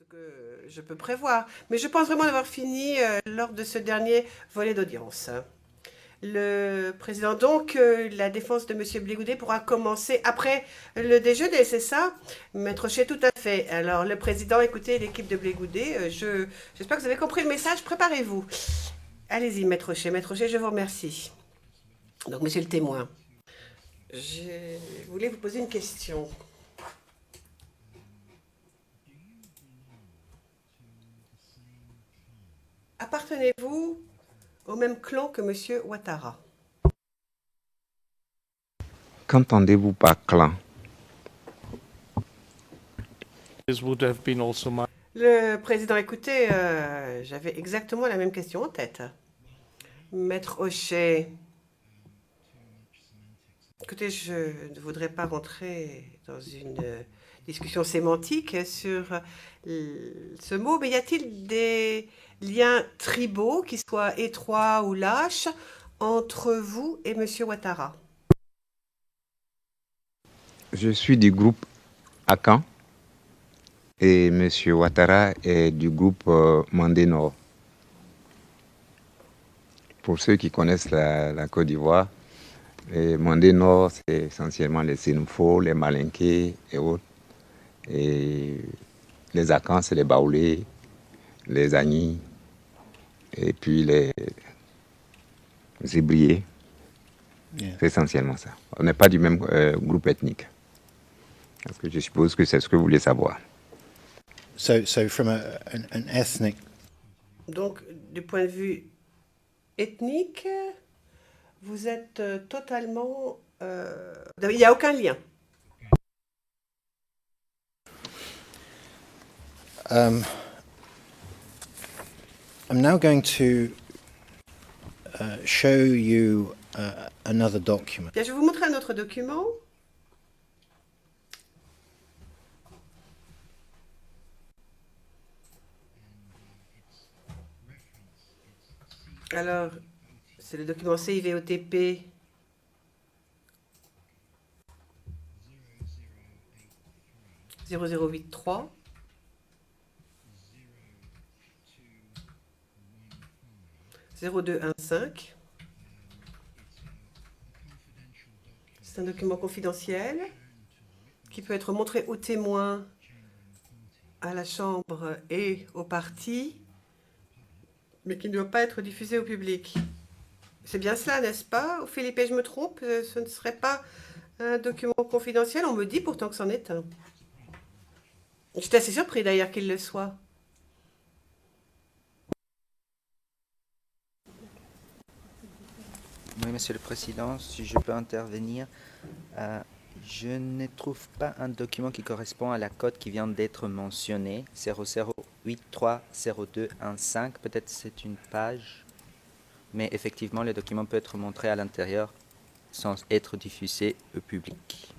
que je peux prévoir. Mais je pense vraiment avoir fini lors de ce dernier volet d'audience. Le président, donc, la défense de M. Blégoudet pourra commencer après le déjeuner, c'est ça? Maître Chez, tout à fait. Alors, le président, écoutez, l'équipe de Blégoudet, j'espère que vous avez compris le message, préparez-vous. Allez-y, Maître Chez. Maître Chez, je vous remercie. Donc, monsieur le témoin, je voulais vous poser une question. Appartenez-vous au même clan que monsieur Ouattara? Qu'entendez-vous par clan? Le président, écoutez, j'avais exactement la même question en tête. Maître Hochet, écoutez, je ne voudrais pas rentrer dans une discussion sémantique sur ce mot, mais y a-t-il des liens tribaux, qui soient étroits ou lâches, entre vous et monsieur Ouattara? Je suis du groupe Akan et M. Ouattara est du groupe Mandé Nord. Pour ceux qui connaissent la Côte d'Ivoire, les Mandé Nord, c'est essentiellement les Sénoufos, les Malinqués et autres. Et les Akans, c'est les Baoulés, les Agnis, et puis les Zébriers. Yeah. C'est essentiellement ça. On n'est pas du même groupe ethnique. Parce que je suppose que c'est ce que vous voulez savoir. So from an ethnic... Donc, du point de vue ethnique, vous êtes totalement... il n'y a aucun lien. I'm now going to show you another document. Bien, je vais vous montrer un autre document. Alors, c'est le document CIVOTP 0083 0215. C'est un document confidentiel qui peut être montré aux témoins, à la Chambre et aux parties, mais qui ne doit pas être diffusé au public. C'est bien cela, n'est-ce pas? Philippe, je me trompe? Ce ne serait pas un document confidentiel? On me dit pourtant que c'en est un. J'étais assez surpris d'ailleurs qu'il le soit. Oui, Monsieur le Président, si je peux intervenir, je ne trouve pas un document qui correspond à la code qui vient d'être mentionnée, 00830215. Peut-être c'est une page, mais effectivement, le document peut être montré à l'intérieur sans être diffusé au public.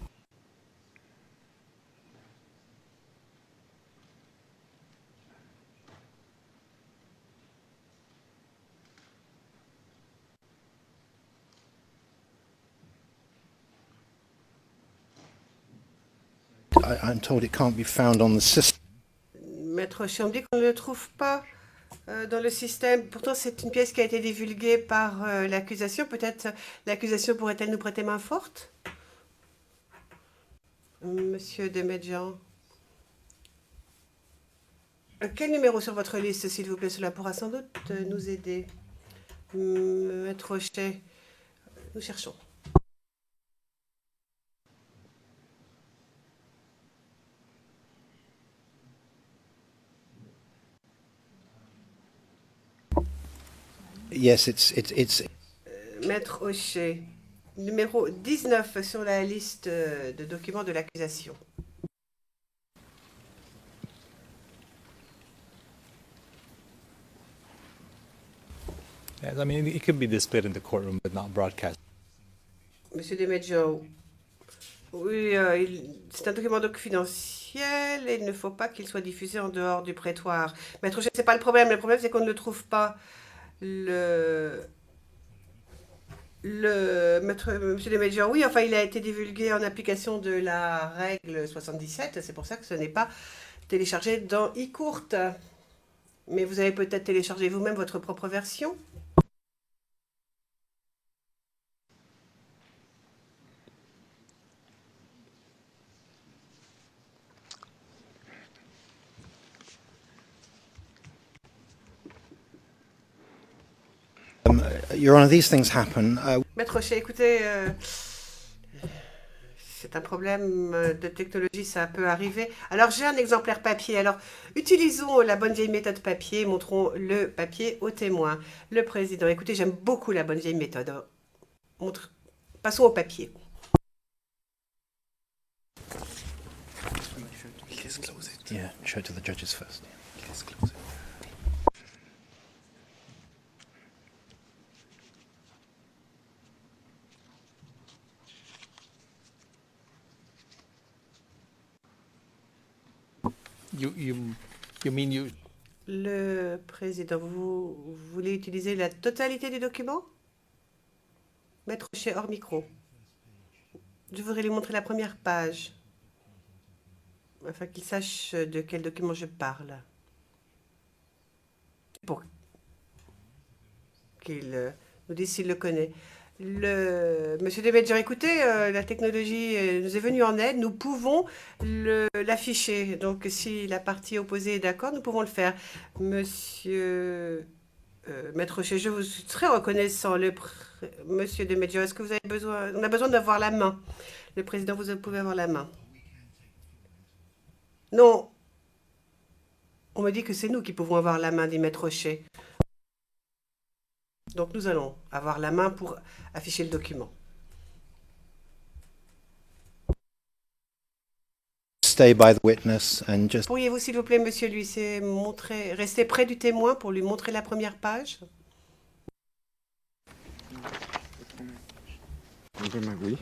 I'm told it can't be found on the system. Maître Chambly, qu'on ne le trouve pas dans le système. Pourtant, c'est une pièce qui a été divulguée par l'accusation. Peut-être l'accusation pourrait-elle nous prêter main forte? Monsieur Demedjian. Quel numéro sur votre liste, s'il vous plaît? Cela pourra sans doute nous aider. Maître Hochet, nous cherchons. Yes, it's... Maître Hochet, numéro 19 sur la liste de documents de l'accusation. Yes, I mean, it could be displayed in the courtroom, but not broadcast. Monsieur Demedjian, oui, c'est un document confidentiel et il ne faut pas qu'il soit diffusé en dehors du prétoire. Maître Hochet, c'est pas le problème. Le problème, c'est qu'on ne le trouve pas. Monsieur Demedjian, oui, enfin, il a été divulgué en application de la règle 77. C'est pour ça que ce n'est pas téléchargé dans eCourt. Mais vous avez peut-être téléchargé vous-même votre propre version. Your Honour, these things happen. Maître Rocher, écoutez, c'est un problème de technologie, ça peut arriver. Alors, j'ai un exemplaire papier. Alors, utilisons la bonne vieille méthode papier. Montrons le papier au témoin. Le président, écoutez, j'aime beaucoup la bonne vieille méthode. Passons au papier. Yeah, show it to the judges first. Let's close it. You mean you? Le président, vous voulez utiliser la totalité du document? Maître Rocher, hors micro. Je voudrais lui montrer la première page, afin qu'il sache de quel document je parle. Pour qu'il nous dise s'il le connaît. Monsieur Demedger, écoutez, la technologie nous est venue en aide, nous pouvons l'afficher. Donc, si la partie opposée est d'accord, nous pouvons le faire. Monsieur Maître Rocher, je vous suis très reconnaissant. Monsieur Demedger, est-ce que vous avez besoin... On a besoin d'avoir la main. Le président, vous pouvez avoir la main. Non. On me dit que c'est nous qui pouvons avoir la main, dit Maître Rocher. Donc nous allons avoir la main pour afficher le document. Stay by the witness and just... Pourriez-vous, s'il vous plaît, monsieur l'huissier, rester près du témoin pour lui montrer la première page? Oui.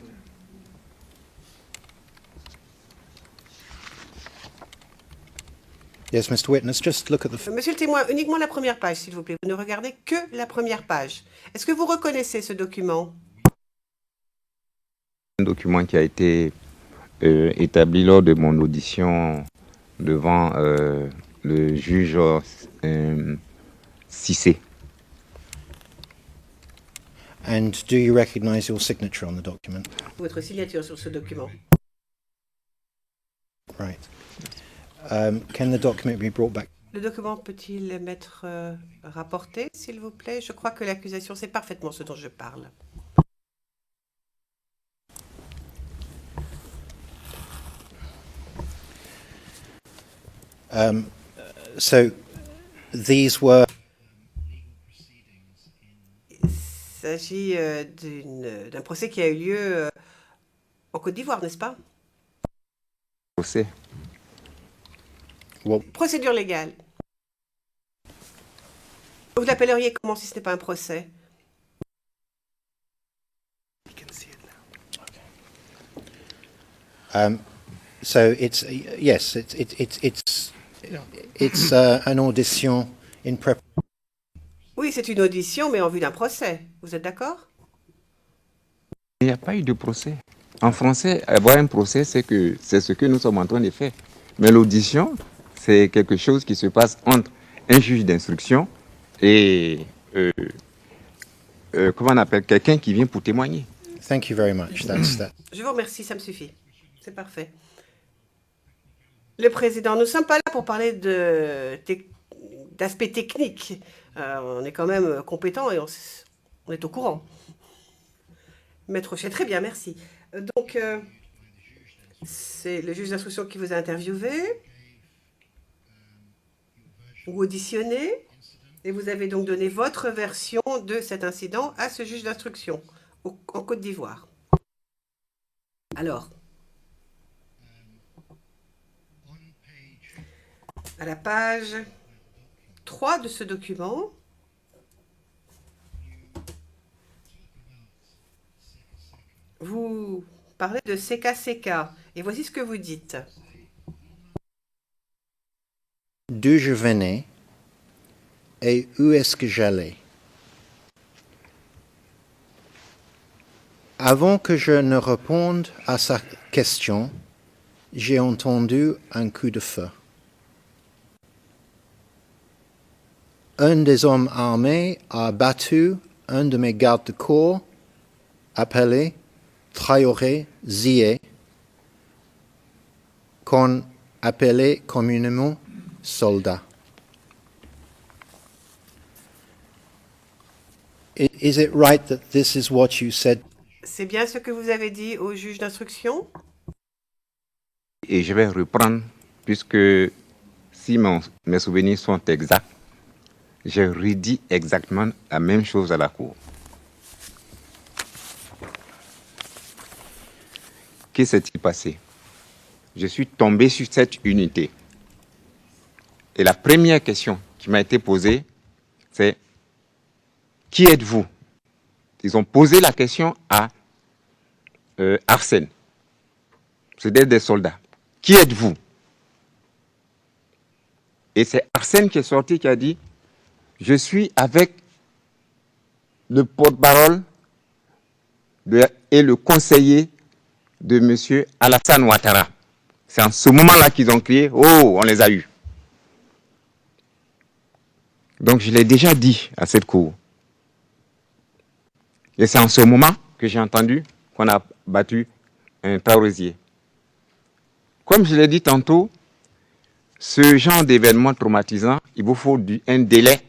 Yes, Mr. Witness, just look at the... Monsieur le témoin, uniquement la première page, s'il vous plaît. Vous ne regardez que la première page. Est-ce que vous reconnaissez ce document? Un document qui a été établi lors de mon audition devant le juge Cissé. And do you recognize your signature on the document? Votre signature sur ce document. Right. Can the document be brought back? Le document peut-il m'être rapporté, s'il vous plaît? Je crois que l'accusation, c'est parfaitement ce dont je parle. So these were... Il s'agit d'un procès qui a eu lieu en Côte d'Ivoire, n'est-ce pas? Procès. Well, Procédure légale. Vous l'appelleriez comment si ce n'est pas un procès? so it's yes, it's an audition in prep. Oui, c'est une audition, mais en vue d'un procès. Vous êtes d'accord? Il n'y a pas eu de procès. En français, avoir un procès, c'est ce que nous sommes en train de faire. Mais l'audition, c'est quelque chose qui se passe entre un juge d'instruction et comment on appelle, quelqu'un qui vient pour témoigner. Thank you very much. That's that. Je vous remercie, ça me suffit. C'est parfait. Le président, nous ne sommes pas là pour parler d'aspects techniques. On est quand même compétent et on est au courant. Maître Rocher, très bien, merci. Donc, c'est le juge d'instruction qui vous a interviewé ou auditionné, et vous avez donc donné votre version de cet incident à ce juge d'instruction en Côte d'Ivoire. Alors, à la page 3 de ce document, vous parlez de CK, et voici ce que vous dites. D'où je venais et où est-ce que j'allais? Avant que je ne réponde à sa question, j'ai entendu un coup de feu. un des hommes armés a battu un de mes gardes de corps appelé Traoré Zié, qu'on appelait communément soldat. Is it right that this is what you said? C'est bien ce que vous avez dit au juge d'instruction? Et je vais reprendre, puisque si mes souvenirs sont exacts, j'ai redit exactement la même chose à la cour. Que s'est-il passé? Je suis tombé sur cette unité. Et la première question qui m'a été posée, c'est « Qui êtes-vous » Ils ont posé la question à Arsène. C'était des soldats. « Qui êtes-vous » Et c'est Arsène qui est sorti, qui a dit « Je suis avec le porte-parole et le conseiller de M. Alassane Ouattara. » C'est en ce moment-là qu'ils ont crié « Oh, on les a eus !» Donc je l'ai déjà dit à cette cour. Et c'est en ce moment que j'ai entendu qu'on a battu un Traoré. Comme je l'ai dit tantôt, ce genre d'événement traumatisant, il vous faut un délai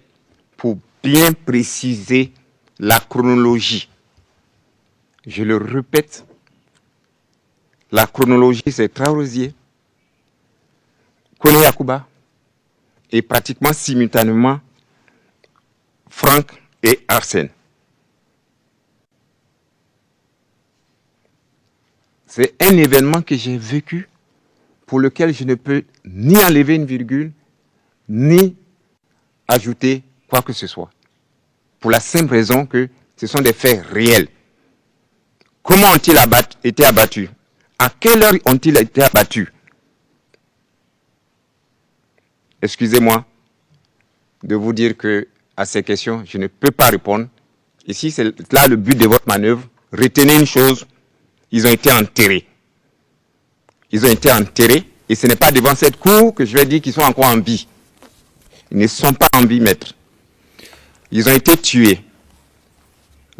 pour bien préciser la chronologie. Je le répète, la chronologie, c'est Traoré, Kone Yacouba, et pratiquement simultanément Franck et Arsène. C'est un événement que j'ai vécu pour lequel je ne peux ni enlever une virgule, ni ajouter quoi que ce soit. Pour la simple raison que ce sont des faits réels. Comment ont-ils été abattus? À quelle heure ont-ils été abattus? Excusez-moi de vous dire que à ces questions, je ne peux pas répondre. Ici, c'est là le but de votre manœuvre. Retenez une chose, ils ont été enterrés. Ils ont été enterrés, et ce n'est pas devant cette cour que je vais dire qu'ils sont encore en vie. Ils ne sont pas en vie, maître. Ils ont été tués.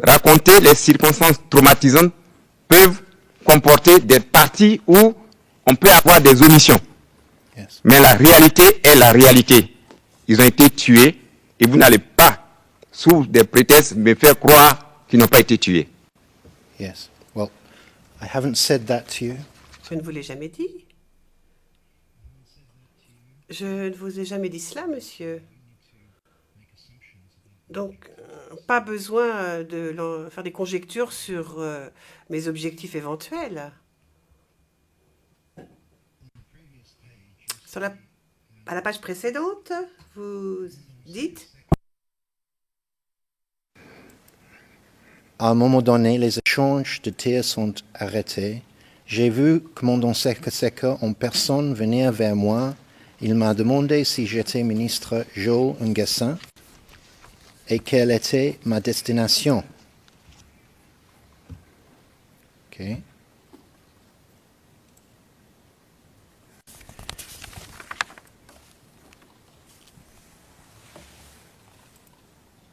Raconter les circonstances traumatisantes peuvent comporter des parties où on peut avoir des omissions. Yes. Mais la réalité est la réalité. Ils ont été tués, et vous n'allez pas, sous des prétextes, me faire croire qu'ils n'ont pas été tués. Yes. Well, I haven't said that to you. Je ne vous l'ai jamais dit. Je ne vous ai jamais dit cela, monsieur. Donc, pas besoin de faire des conjectures sur mes objectifs éventuels. À la page précédente, vous dites... À un moment donné, les échanges de tirs sont arrêtés. J'ai vu commandant Seka Seka en personne venir vers moi. Il m'a demandé si j'étais ministre Joe Nguessan et quelle était ma destination. Okay.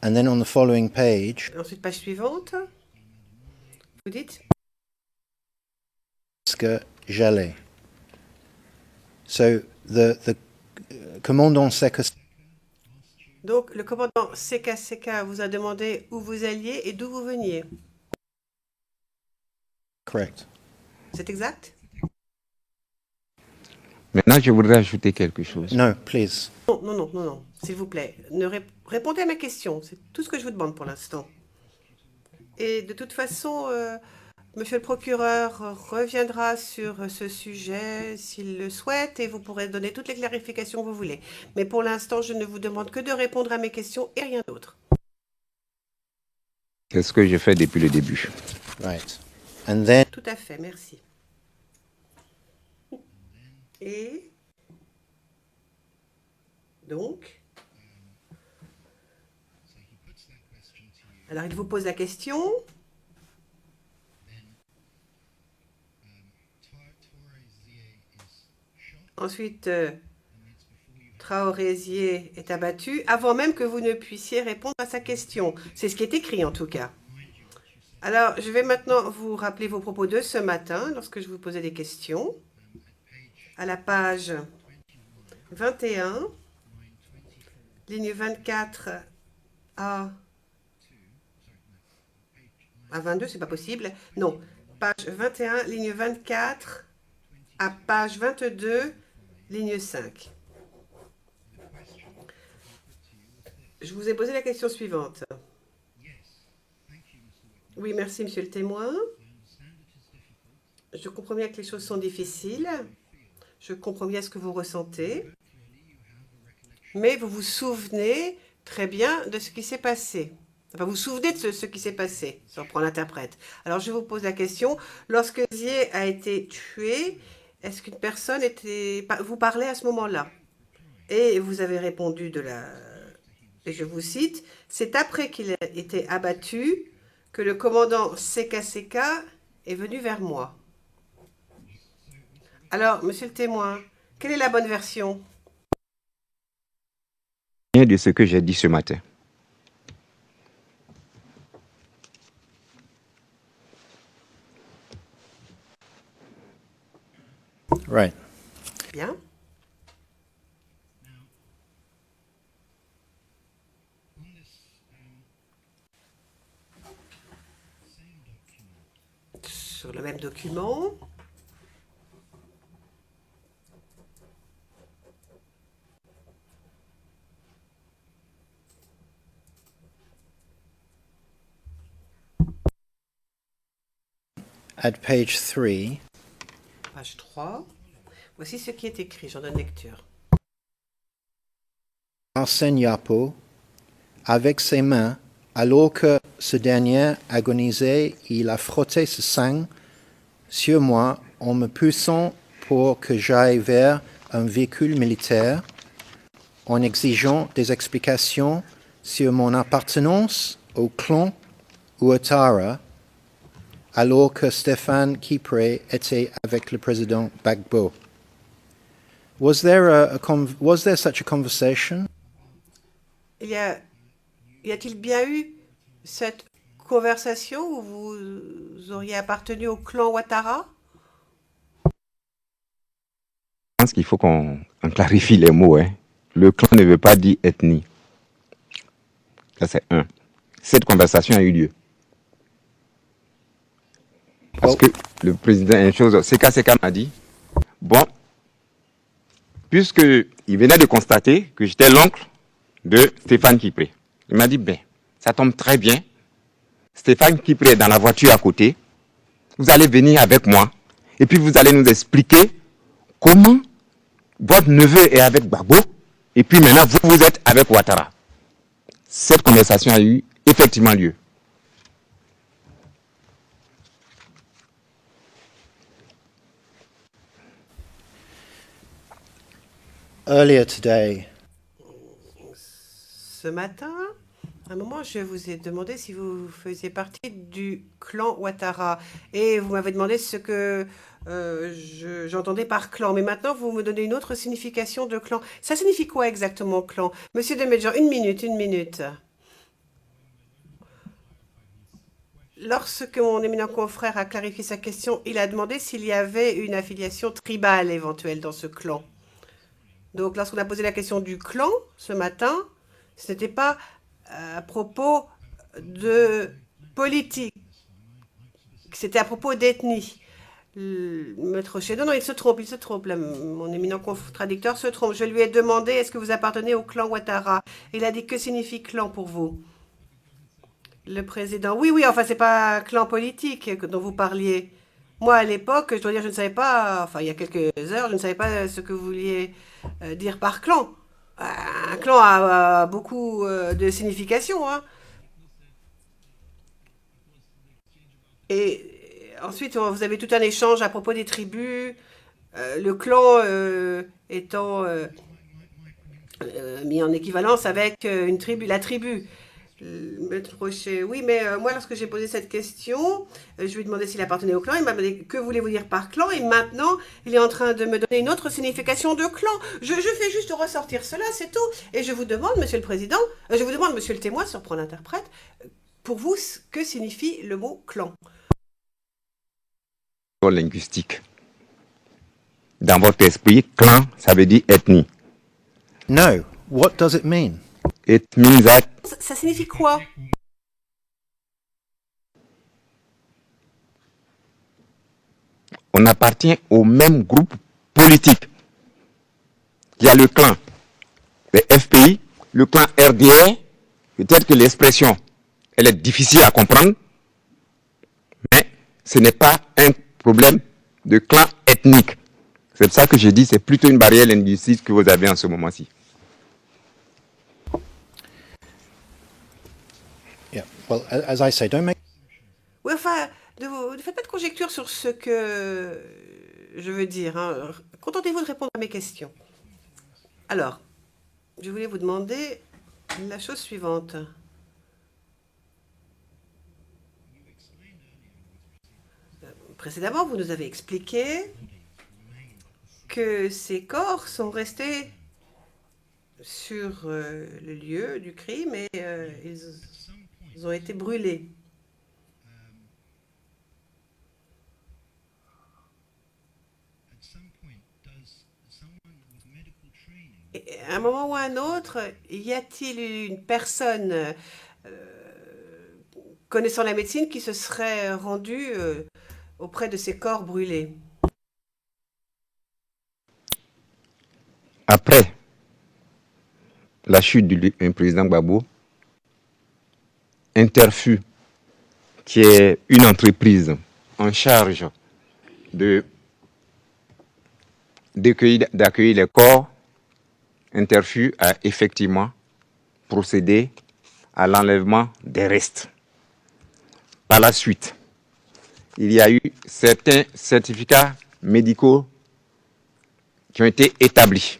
And then on the following page, Ensuite, page suivante, vous dites... que j'allais. So the commandant Seka. Donc, le commandant Seka Seka vous a demandé où vous alliez et d'où vous veniez. Correct. C'est exact? Maintenant, je voudrais ajouter quelque chose. No, please. Non, non, non, non, non, s'il vous plaît. Répondez à ma question. C'est tout ce que je vous demande pour l'instant. Et de toute façon, monsieur le procureur reviendra sur ce sujet s'il le souhaite et vous pourrez donner toutes les clarifications que vous voulez. Mais pour l'instant, je ne vous demande que de répondre à mes questions et rien d'autre. C'est ce que je fais depuis le début. Right. And then Tout à fait, merci. Et donc, alors il vous pose la question. Ensuite, Traorésier est abattu avant même que vous ne puissiez répondre à sa question. C'est ce qui est écrit en tout cas. Alors, je vais maintenant vous rappeler vos propos de ce matin lorsque je vous posais des questions. À la page 21, ligne 24 à 22, c'est pas possible. Non, page 21, ligne 24 à page 22, ligne 5. Je vous ai posé la question suivante. Oui, merci, monsieur le témoin. Je comprends bien que les choses sont difficiles. Je comprends bien ce que vous ressentez. Mais vous vous souvenez très bien de ce qui s'est passé. Enfin, vous vous souvenez de ce qui s'est passé, si on prend l'interprète. Alors, je vous pose la question. Lorsque Zier a été tué, est-ce qu'une personne vous parlait à ce moment-là? Et vous avez répondu et je vous cite, « C'est après qu'il a été abattu que le commandant Seka Seka est venu vers moi. » Alors, monsieur le témoin, quelle est la bonne version? De ce que j'ai dit ce matin. Right. Bien. Sur le même document. At page 3, Page 3. Voici ce qui est écrit. J'en donne lecture. Arsène Yapo, avec ses mains, alors que ce dernier agonisait, il a frotté ce sang sur moi en me poussant pour que j'aille vers un véhicule militaire, en exigeant des explications sur mon appartenance au clan Ouattara, alors que Stéphane Kipre était avec le président Gbagbo. Was there such a conversation? Y a-t-il bien eu cette conversation où vous auriez appartenu au clan Ouattara? Je pense qu'il faut qu'on clarifie les mots. Le clan ne veut pas dire ethnie. Ça, c'est un. Cette conversation a eu lieu. Parce que le président, une chose, Seka Seka m'a dit, bon, puisqu'il venait de constater que j'étais l'oncle de Stéphane Kipre. Il m'a dit, ben, ça tombe très bien. Stéphane Kipre est dans la voiture à côté. Vous allez venir avec moi. Et puis vous allez nous expliquer comment votre neveu est avec Gbagbo. Et puis maintenant, vous êtes avec Ouattara. Cette conversation a eu effectivement lieu. Earlier today, Ce matin, à un moment, je vous ai demandé si vous faisiez partie du clan Ouattara. Et vous m'avez demandé ce que j'entendais par clan. Mais maintenant, vous me donnez une autre signification de clan. Ça signifie quoi exactement, clan? Monsieur de Major, une minute. Lorsque mon éminent confrère a clarifié sa question, il a demandé s'il y avait une affiliation tribale éventuelle dans ce clan. Donc, lorsqu'on a posé la question du clan ce matin, ce n'était pas à propos de politique, c'était à propos d'ethnie. Maître Chédon, non, il se trompe. Mon éminent contradicteur se trompe. Je lui ai demandé, est-ce que vous appartenez au clan Ouattara? Il a dit, que signifie clan pour vous? Le président, oui, enfin, c'est pas clan politique dont vous parliez. Moi, à l'époque, je dois dire, je ne savais pas, enfin, il y a quelques heures, je ne savais pas ce que vous vouliez dire par clan. Un clan a beaucoup de significations, hein. Et ensuite, vous avez tout un échange à propos des tribus, le clan étant mis en équivalence avec une tribu, la tribu. Maître Rocher, oui, mais moi, lorsque j'ai posé cette question, je lui ai demandé s'il appartenait au clan. Il m'a demandé que voulez-vous dire par clan. Et maintenant, il est en train de me donner une autre signification de clan. Je fais juste ressortir cela, c'est tout. Et je vous demande, Monsieur le Président, je vous demande, Monsieur le témoin, surprendre l'interprète, pour vous, que signifie le mot clan? Linguistique. Dans votre esprit, clan, ça veut dire ethnie. No. What does it mean? It means that Ça signifie quoi? on appartient au même groupe politique. Il y a le clan des FPI, le clan RDR. Peut-être que l'expression, elle est difficile à comprendre, mais ce n'est pas un problème de clan ethnique. C'est pour ça que je dis c'est plutôt une barrière linguistique que vous avez en ce moment-ci. Yeah. Well, as I say, don't make. Oui, enfin, ne faites pas de conjecture sur ce que je veux dire, hein. Contentez-vous de répondre à mes questions. Alors, je voulais vous demander la chose suivante. Précédemment, vous nous avez expliqué que ces corps sont restés sur le lieu du crime et ils ont été brûlés. Et à un moment ou à un autre, y a-t-il une personne connaissant la médecine qui se serait rendue auprès de ces corps brûlés? Après la chute du président Gbagbo, Interfu, qui est une entreprise en charge d'accueillir les corps, Interfu a effectivement procédé à l'enlèvement des restes. Par la suite, il y a eu certains certificats médicaux qui ont été établis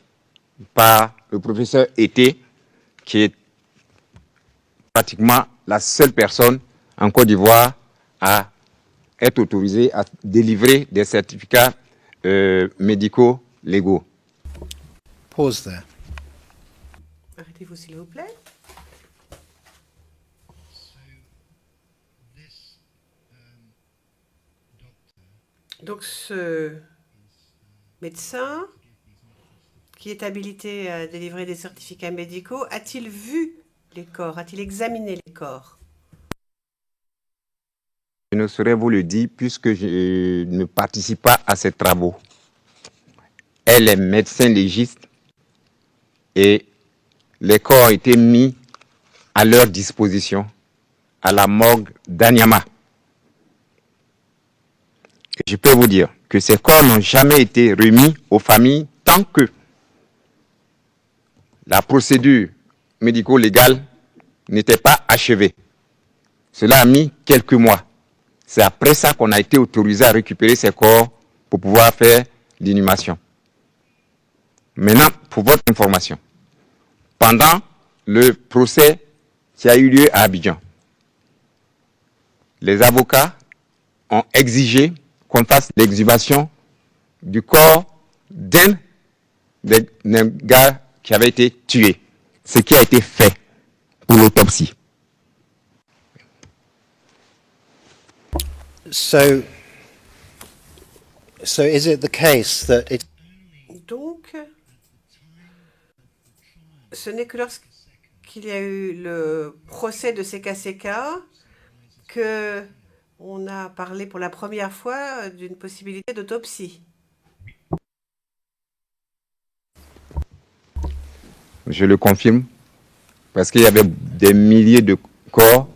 par le professeur Été, qui est pratiquement la seule personne en Côte d'Ivoire à être autorisée à délivrer des certificats médicaux légaux. Pause there. Arrêtez-vous, s'il vous plaît. Donc, ce médecin qui est habilité à délivrer des certificats médicaux, a-t-il vu les corps? A-t-il examiné les corps? Je ne saurais vous le dire puisque je ne participe pas à ces travaux. Elle est médecin légiste et les corps ont été mis à leur disposition à la morgue d'Anyama. Et je peux vous dire que ces corps n'ont jamais été remis aux familles tant que la procédure médico-légale n'était pas achevée. Cela a mis quelques mois. C'est après ça qu'on a été autorisé à récupérer ces corps pour pouvoir faire l'inhumation. Maintenant, pour votre information, pendant le procès qui a eu lieu à Abidjan, les avocats ont exigé qu'on fasse l'exhumation du corps d'un gars qui avait été tué, ce qui a été fait pour l'autopsie. So is it the case that it? Donc, ce n'est que lorsqu'il y a eu le procès de CKCK que on a parlé pour la première fois d'une possibilité d'autopsie. Je le confirme, parce qu'il y avait des milliers de corps,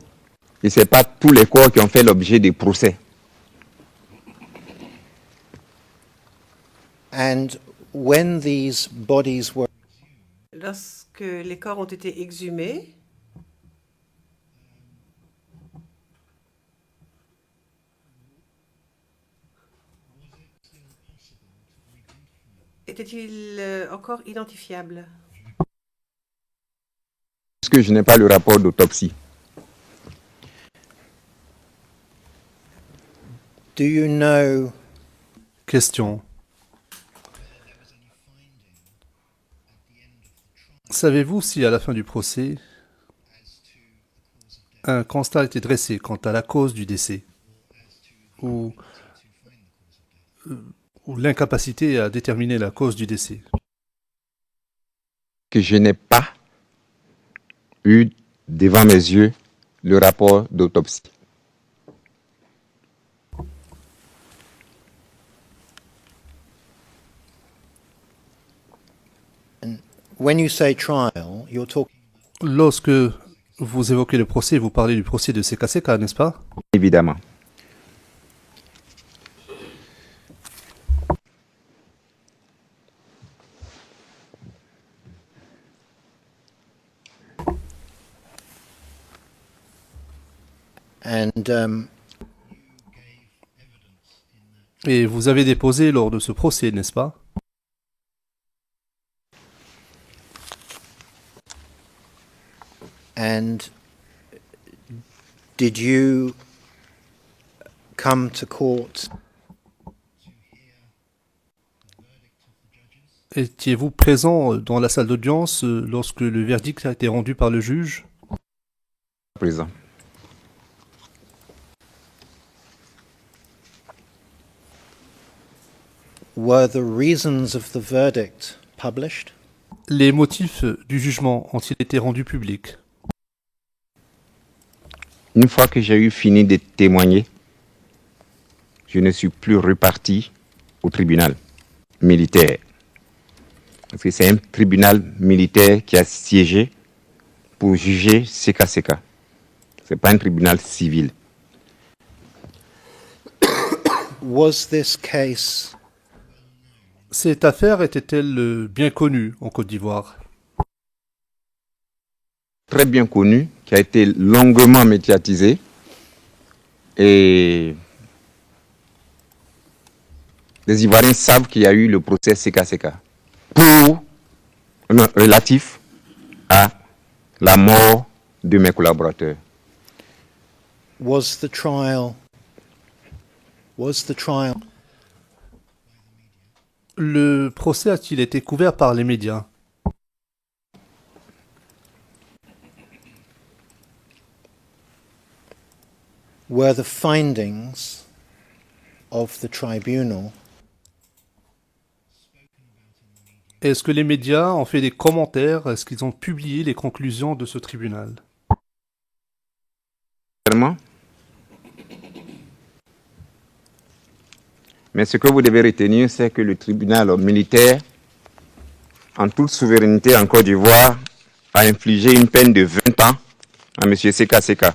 et ce n'est pas tous les corps qui ont fait l'objet des procès. And when these bodies were Lorsque les corps ont été exhumés, était-il encore identifiable? Puisque je n'ai pas le rapport d'autopsie, Do you know Question. Savez-vous si à la fin du procès, un constat a été dressé quant à la cause du décès ou, ou l'incapacité à déterminer la cause du décès? Que je n'ai pas eu devant mes yeux le rapport d'autopsie. when you say trial, you're talking Lorsque vous évoquez le procès, vous parlez du procès de Sekaseka, n'est-ce pas? Évidemment. and Et vous avez déposé lors de ce procès, n'est-ce pas? and did you come to court Étiez-vous présent dans la salle d'audience lorsque le verdict a été rendu par le juge? Présent. were the reasons of the verdict published? Les motifs du jugement ont-ils été rendus publics? Une fois que j'ai eu fini de témoigner, je ne suis plus reparti au tribunal militaire. Parce que c'est un tribunal militaire qui a siégé pour juger Sekaseka. Ce n'est pas un tribunal civil. Was this case Cette affaire était-elle bien connue en Côte d'Ivoire? Très bien connu, qui a été longuement médiatisé. Et les Ivoiriens savent qu'il y a eu le procès Sekaseka relatif à la mort de mes collaborateurs. was the trial Le procès a-t-il été couvert par les médias? were the findings of the tribunal Est-ce que les médias ont fait des commentaires? Est-ce qu'ils ont publié les conclusions de ce tribunal? Clairement. Mais ce que vous devez retenir, c'est que le tribunal militaire, en toute souveraineté en Côte d'Ivoire, a infligé une peine de 20 ans à M. Sekaseka.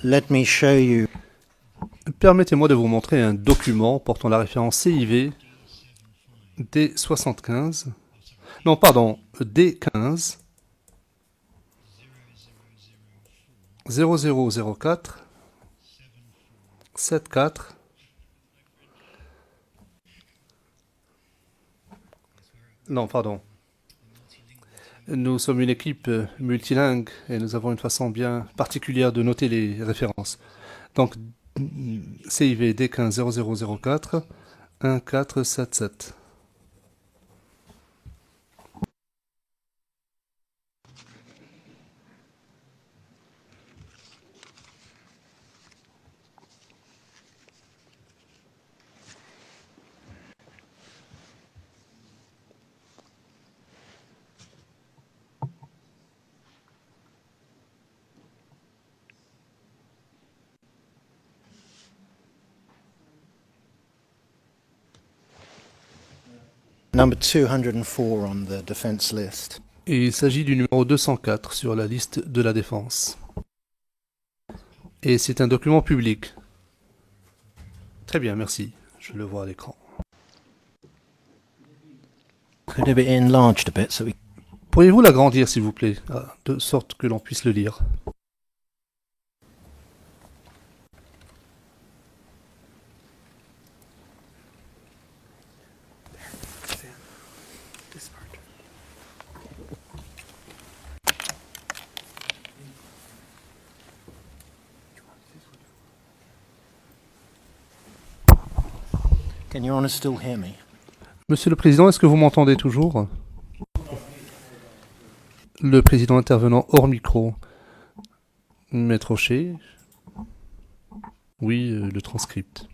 Let me show you Permettez-moi de vous montrer un document portant la référence CIV D75. Non, pardon, D15 0004 74. Non, pardon. Nous sommes une équipe multilingue et nous avons une façon bien particulière de noter les références. Donc, CIV D15 0004 1477. number 204 on the defense list. Et il s'agit du numéro 204 sur la liste de la défense. Et c'est un document public. Très bien, merci. Je le vois à l'écran. Could it be enlarged a bit so we Pourriez-vous l'agrandir, s'il vous plaît, de sorte que l'on puisse le lire? Can Your Honour still hear me? Monsieur le Président, est-ce que vous m'entendez toujours? Le Président intervenant hors micro. Maître Rocher. Oui, le transcript.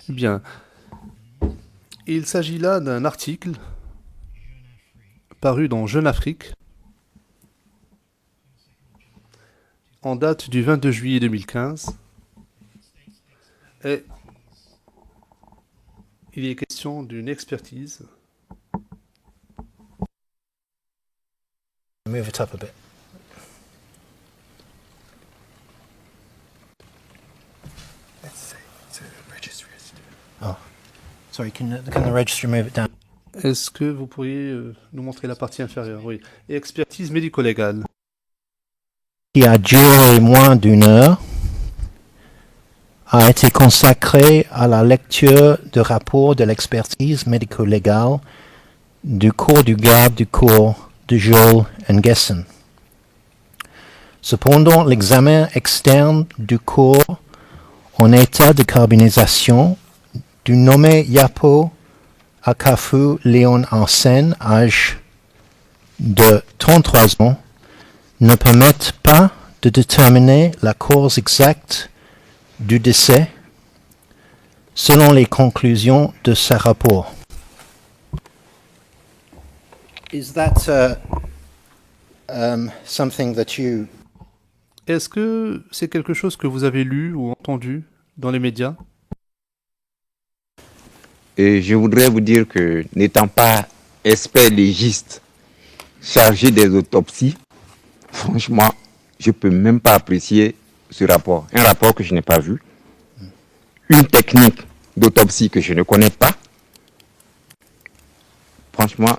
Bien. Il s'agit là d'un article paru dans Jeune Afrique en date du 22 juillet 2015. Et il est question d'une expertise. Move it up a bit. Oh, sorry, can the registry move it down? Est-ce que vous pourriez nous montrer la partie inférieure? Oui. Et expertise médico-légale. Qui a duré moins d'une heure, a été consacré à la lecture de rapport de l'expertise médico-légale du corps du garde du corps de Joel Nguessen. Cependant, l'examen externe du corps en état de carbonisation du nommé Yapo Akafu Léon Arsène, âge de 33 ans, ne permettent pas de déterminer la cause exacte du décès selon les conclusions de ce rapport. Is that something that you... Est-ce que c'est quelque chose que vous avez lu ou entendu dans les médias? Et je voudrais vous dire que, n'étant pas expert légiste chargé des autopsies, franchement, je ne peux même pas apprécier ce rapport. Un rapport que je n'ai pas vu, une technique d'autopsie que je ne connais pas. Franchement,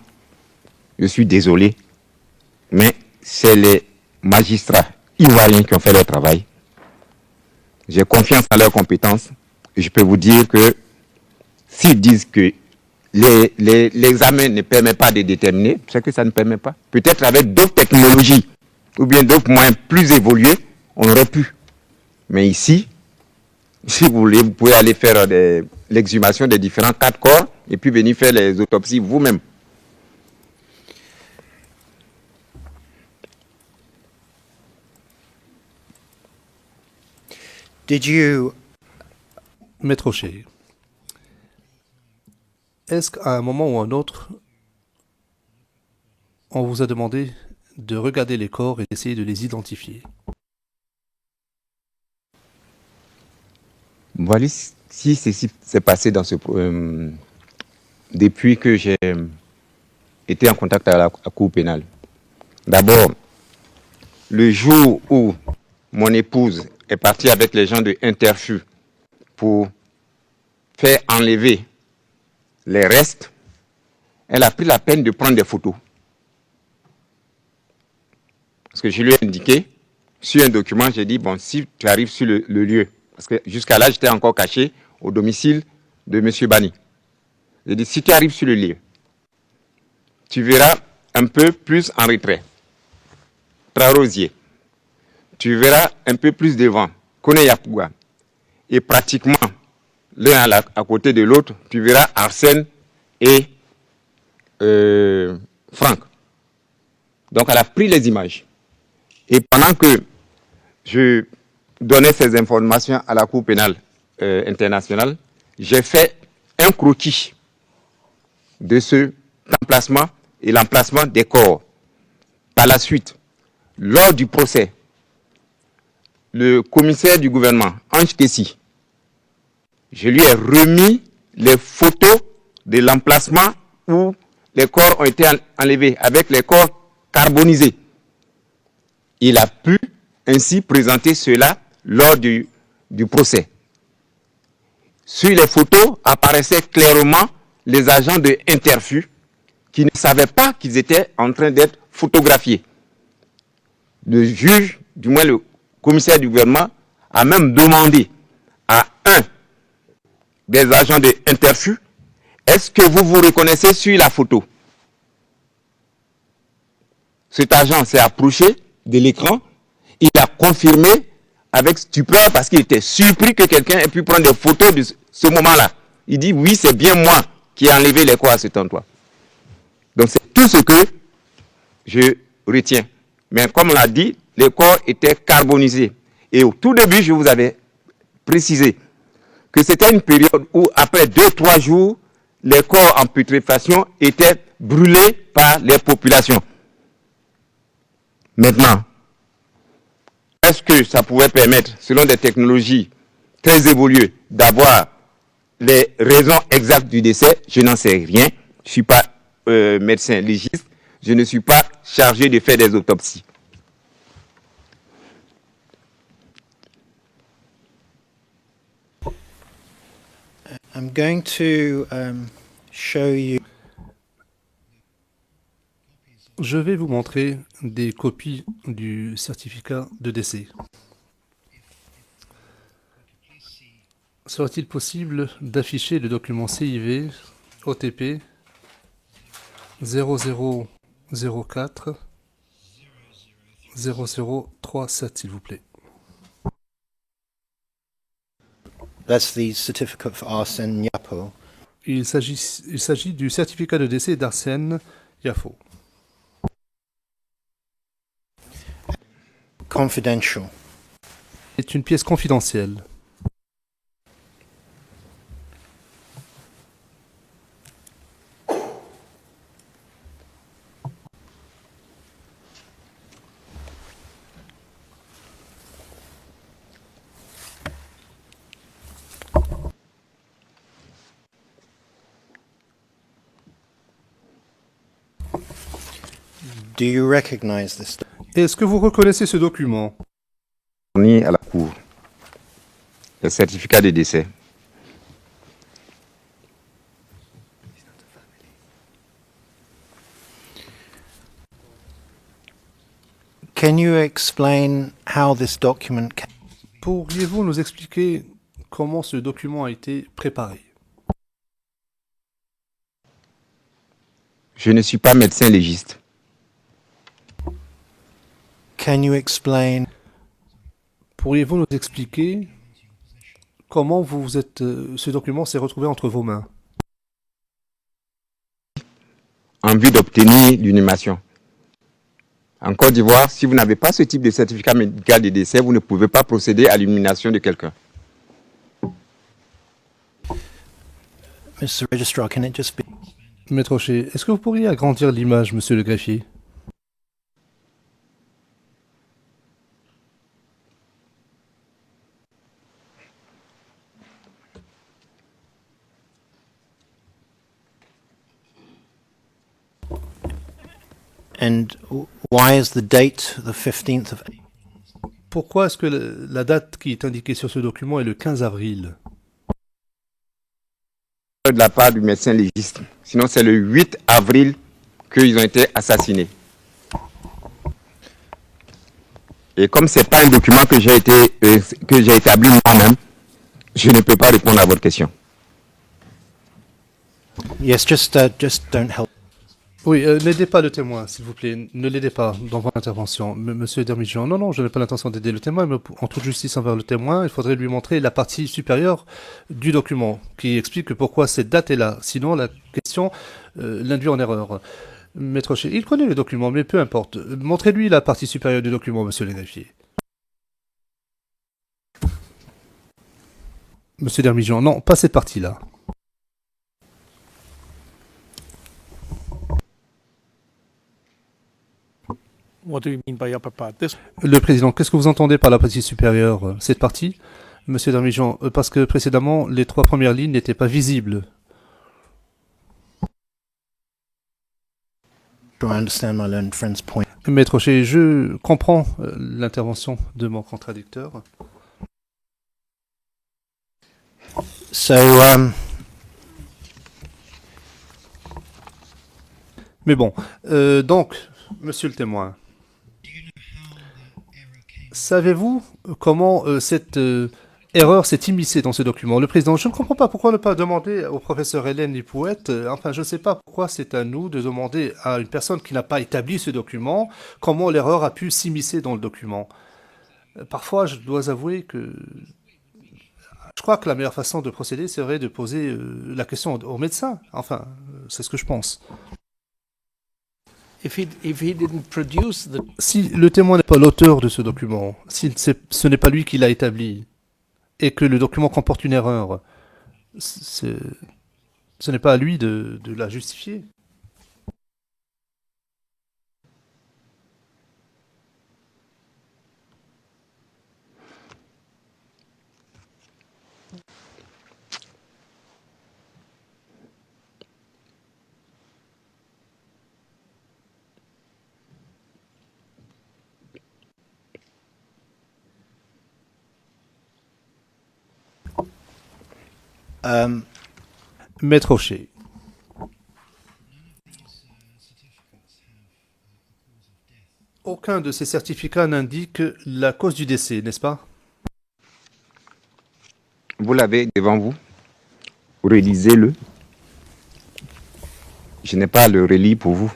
je suis désolé, mais c'est les magistrats ivoiriens qui ont fait leur travail. J'ai confiance en leurs compétences et je peux vous dire que s'ils disent que l'examen ne permet pas de déterminer, c'est que ça ne permet pas. Peut-être avec d'autres technologies ou bien d'autres moyens plus évolués, on aurait pu. Mais ici, si vous voulez, vous pouvez aller faire l'exhumation des différents 4 corps et puis venir faire les autopsies vous-même. Did you... Maître Rocher, est-ce qu'à un moment ou un autre, on vous a demandé de regarder les corps et d'essayer de les identifier? Voilà si ceci s'est passé dans depuis que j'ai été en contact avec la Cour pénale. D'abord, le jour où mon épouse est partie avec les gens de Interfu pour faire enlever les restes, elle a pris la peine de prendre des photos. Parce que je lui ai indiqué, sur un document, j'ai dit, bon, si tu arrives sur le lieu, parce que jusqu'à là, j'étais encore caché au domicile de M. Bani. J'ai dit, si tu arrives sur le lieu, tu verras un peu plus en retrait, Trarosier. Tu verras un peu plus devant, Kone Yapouga. Et pratiquement, l'un à côté de l'autre, tu verras Arsène et Franck. Donc, elle a pris les images. Et pendant que je donnais ces informations à la Cour pénale internationale, j'ai fait un croquis de cet emplacement et l'emplacement des corps. Par la suite, lors du procès, le commissaire du gouvernement, Ange Kessi, je lui ai remis les photos de l'emplacement où les corps ont été enlevés, avec les corps carbonisés. Il a pu ainsi présenter cela lors du procès. Sur les photos apparaissaient clairement les agents de Interfu qui ne savaient pas qu'ils étaient en train d'être photographiés. Le juge, du moins le commissaire du gouvernement, a même demandé à un des agents de Interfu, est-ce que vous vous reconnaissez sur la photo? Cet agent s'est approché de l'écran, il a confirmé avec stupeur parce qu'il était surpris que quelqu'un ait pu prendre des photos de ce moment-là. Il dit, oui, c'est bien moi qui ai enlevé les corps à cet endroit. Donc c'est tout ce que je retiens. Mais comme on l'a dit, les corps étaient carbonisés. Et au tout début, je vous avais précisé que c'était une période où, après 2-3 jours, les corps en putréfaction étaient brûlés par les populations. Maintenant, est-ce que ça pouvait permettre, selon des technologies très évoluées, d'avoir les raisons exactes du décès? Je n'en sais rien. Je ne suis pas médecin légiste. Je ne suis pas chargé de faire des autopsies. I'm going to show you. Je vais vous montrer des copies du certificat de décès. Serait-il possible d'afficher le document CIV OTP 0004 0037, s'il vous plaît? That's the certificate for Arsène Yapo. Il s'agit du certificat de décès d'Arsène Yafo. Confidential. C'est une pièce confidentielle. Do you recognize this? Est-ce que vous reconnaissez ce document? Fourni à la cour. Le certificat de décès. Can you explain how this document came? Pourriez-vous nous expliquer comment ce document a été préparé? Je ne suis pas médecin légiste. Can you explain? Pourriez-vous nous expliquer comment ce document s'est retrouvé entre vos mains? En vue d'obtenir l'inhumation. En Côte d'Ivoire, si vous n'avez pas ce type de certificat médical de décès, vous ne pouvez pas procéder à l'inhumation de quelqu'un. Mr. Registrar, can it just be? Maître Rocher, est-ce que vous pourriez agrandir l'image, monsieur le greffier? And why is the date the 15th of April? Pourquoi est-ce que la date qui est indiquée sur ce document est le 15 avril? De la part du médecin légiste. Sinon, c'est le 8 avril qu'ils ont été assassinés. Et comme ce n'est pas un document que j'ai établi moi-même, je ne peux pas répondre à votre question. Yes, just don't help. Oui, n'aidez pas le témoin, s'il vous plaît. Ne l'aidez pas dans votre intervention. Monsieur Dermigian, non, je n'ai pas l'intention d'aider le témoin, mais en toute justice envers le témoin, il faudrait lui montrer la partie supérieure du document, qui explique pourquoi cette date est là. Sinon, la question l'induit en erreur. Maître Rocher, il connaît le document, mais peu importe. Montrez-lui la partie supérieure du document, monsieur le greffier. Monsieur Dermigian, non, pas cette partie-là. What do you mean by upper part? This Le président, qu'est-ce que vous entendez par la partie supérieure? Cette partie? Monsieur Dermigian, parce que précédemment, les 3 premières lignes n'étaient pas visibles. I understand my learned friend's point. Maître Rocher, je comprends l'intervention de mon contradicteur. So, Mais bon, donc, monsieur le témoin, savez-vous comment cette erreur s'est immiscée dans ce document? Le président, je ne comprends pas pourquoi ne pas demander au professeur Hélène Lipouette, enfin je ne sais pas pourquoi c'est à nous de demander à une personne qui n'a pas établi ce document comment l'erreur a pu s'immiscer dans le document. Parfois, je dois avouer que je crois que la meilleure façon de procéder serait de poser la question au médecin. Enfin, c'est ce que je pense. If he didn't produce the Si le témoin n'est pas l'auteur de ce document, si ce n'est pas lui qui l'a établi, et que le document comporte une erreur, ce n'est pas à lui de la justifier. Maître O'Shea. Aucun de ces certificats n'indique la cause du décès, n'est-ce pas? Vous l'avez devant vous. Relisez-le. Je n'ai pas à le relire pour vous.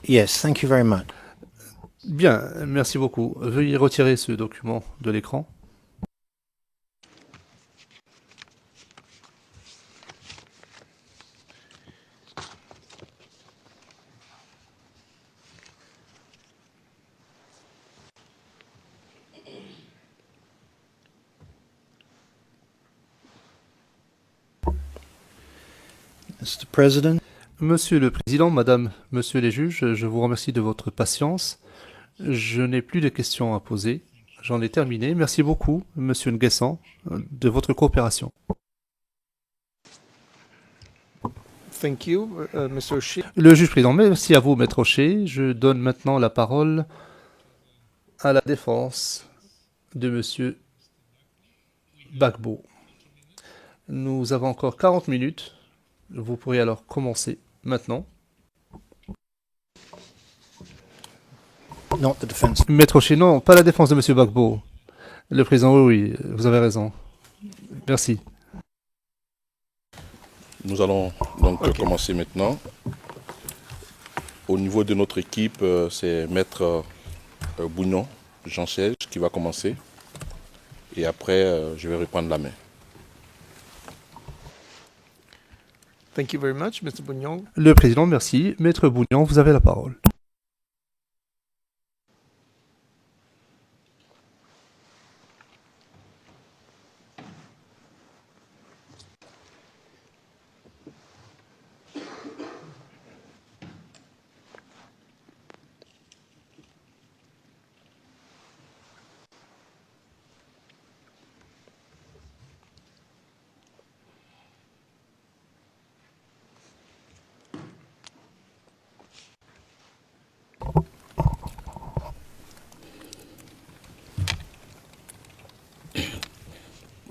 Yes, thank you very much. Bien, merci beaucoup. Veuillez retirer ce document de l'écran. Mr. President, Monsieur le Président, Madame, Monsieur les juges, je vous remercie de votre patience. Je n'ai plus de questions à poser. J'en ai terminé. Merci beaucoup, Monsieur Nguessan, de votre coopération. thank you, Mr. O'Shea. Le juge président, merci à vous, Maître O'Shea. Je donne maintenant la parole à la défense de Monsieur Gbagbo. Nous avons encore 40 minutes. Vous pourrez alors commencer maintenant. not the defense. Maître O'Shea, non, pas la défense de Monsieur Gbagbo. Le président, oui, vous avez raison. Merci. Nous allons donc commencer maintenant. Au niveau de notre équipe, c'est Maître Bougnon, Jean-Serge, qui va commencer. Et après, je vais reprendre la main. Thank you very much, Mr. Bugnon. Le président, merci. Maître Bougnon, vous avez la parole.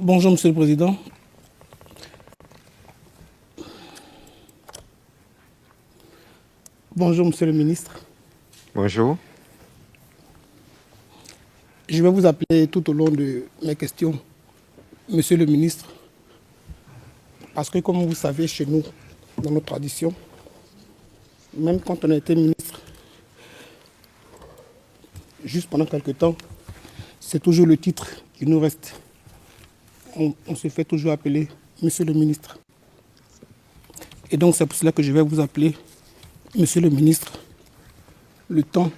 Bonjour, Monsieur le Président. Bonjour, Monsieur le Ministre. Bonjour. Je vais vous appeler tout au long de mes questions, Monsieur le Ministre, parce que comme vous savez, chez nous, dans notre tradition, même quand on a été ministre, juste pendant quelque temps, c'est toujours le titre qui nous reste. On se fait toujours appeler Monsieur le Ministre. Et donc c'est pour cela que je vais vous appeler Monsieur le Ministre. Le temps.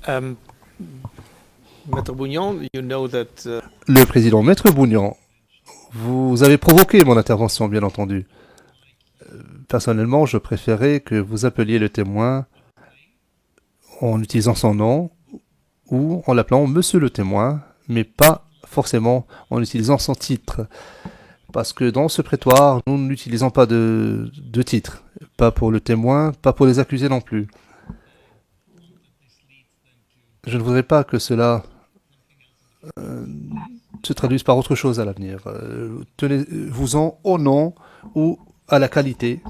Maître Bugnon, you know that Le président, Maître Bougnon, vous avez provoqué mon intervention, bien entendu. Personnellement, je préférais que vous appeliez le témoin en utilisant son nom ou en l'appelant Monsieur le témoin, mais pas forcément en utilisant son titre. Parce que dans ce prétoire, nous n'utilisons pas de titre. Pas pour le témoin, pas pour les accusés non plus. Je ne voudrais pas que cela se traduise par autre chose à l'avenir. Tenez-vous-en au nom ou à la qualité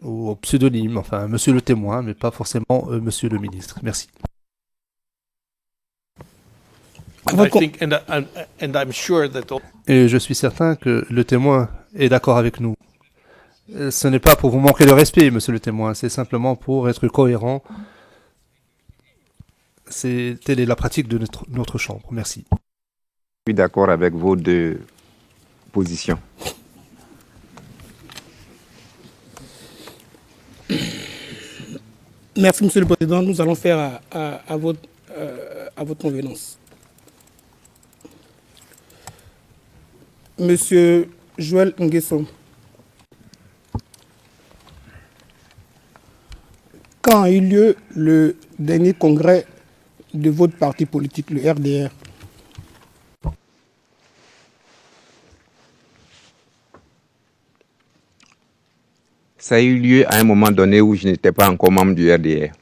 ou au pseudonyme, enfin monsieur le témoin, mais pas forcément monsieur le ministre. Merci. I'm sure that Et je suis certain que le témoin est d'accord avec nous. Ce n'est pas pour vous manquer de respect, monsieur le témoin, c'est simplement pour être cohérent. Telle est la pratique de notre chambre. Merci. Je suis d'accord avec vos deux positions. Merci, Monsieur le Président. Nous allons faire à votre convenance. Monsieur Joël Nguesson, quand a eu lieu le dernier congrès de votre parti politique, le RDR? Ça a eu lieu à un moment donné où je n'étais pas encore membre du RDR.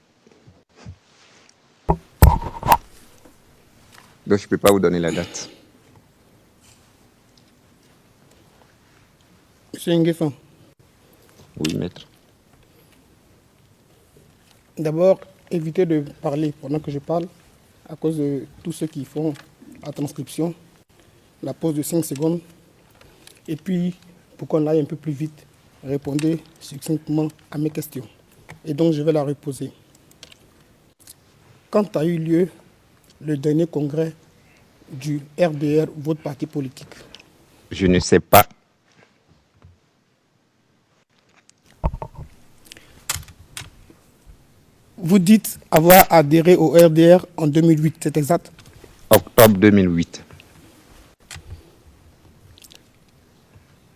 Donc je ne peux pas vous donner la date. Monsieur Nguesson. Oui, maître. D'abord, évitez de parler pendant que je parle, à cause de tous ceux qui font la transcription, la pause de 5 secondes. Et puis, pour qu'on aille un peu plus vite, répondez succinctement à mes questions. Et donc, je vais la reposer. Quand a eu lieu le dernier congrès du RDR, votre parti politique? Je ne sais pas. Vous dites avoir adhéré au RDR en 2008, c'est exact? Octobre 2008.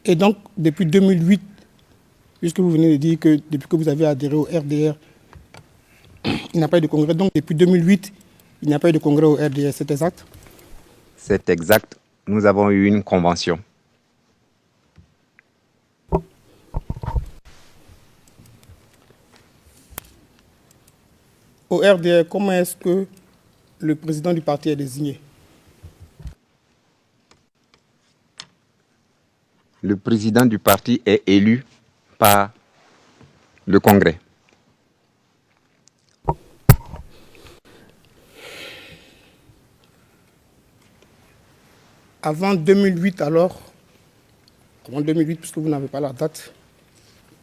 Et donc, depuis 2008, puisque vous venez de dire que depuis que vous avez adhéré au RDR, il n'y a pas eu de congrès. Donc, depuis 2008, il n'y a pas eu de congrès au RDR, c'est exact? C'est exact. Nous avons eu une convention. Au RDR, comment est-ce que le président du parti est désigné? Le président du parti est élu par le Congrès. Avant 2008, alors, avant 2008, puisque vous n'avez pas la date,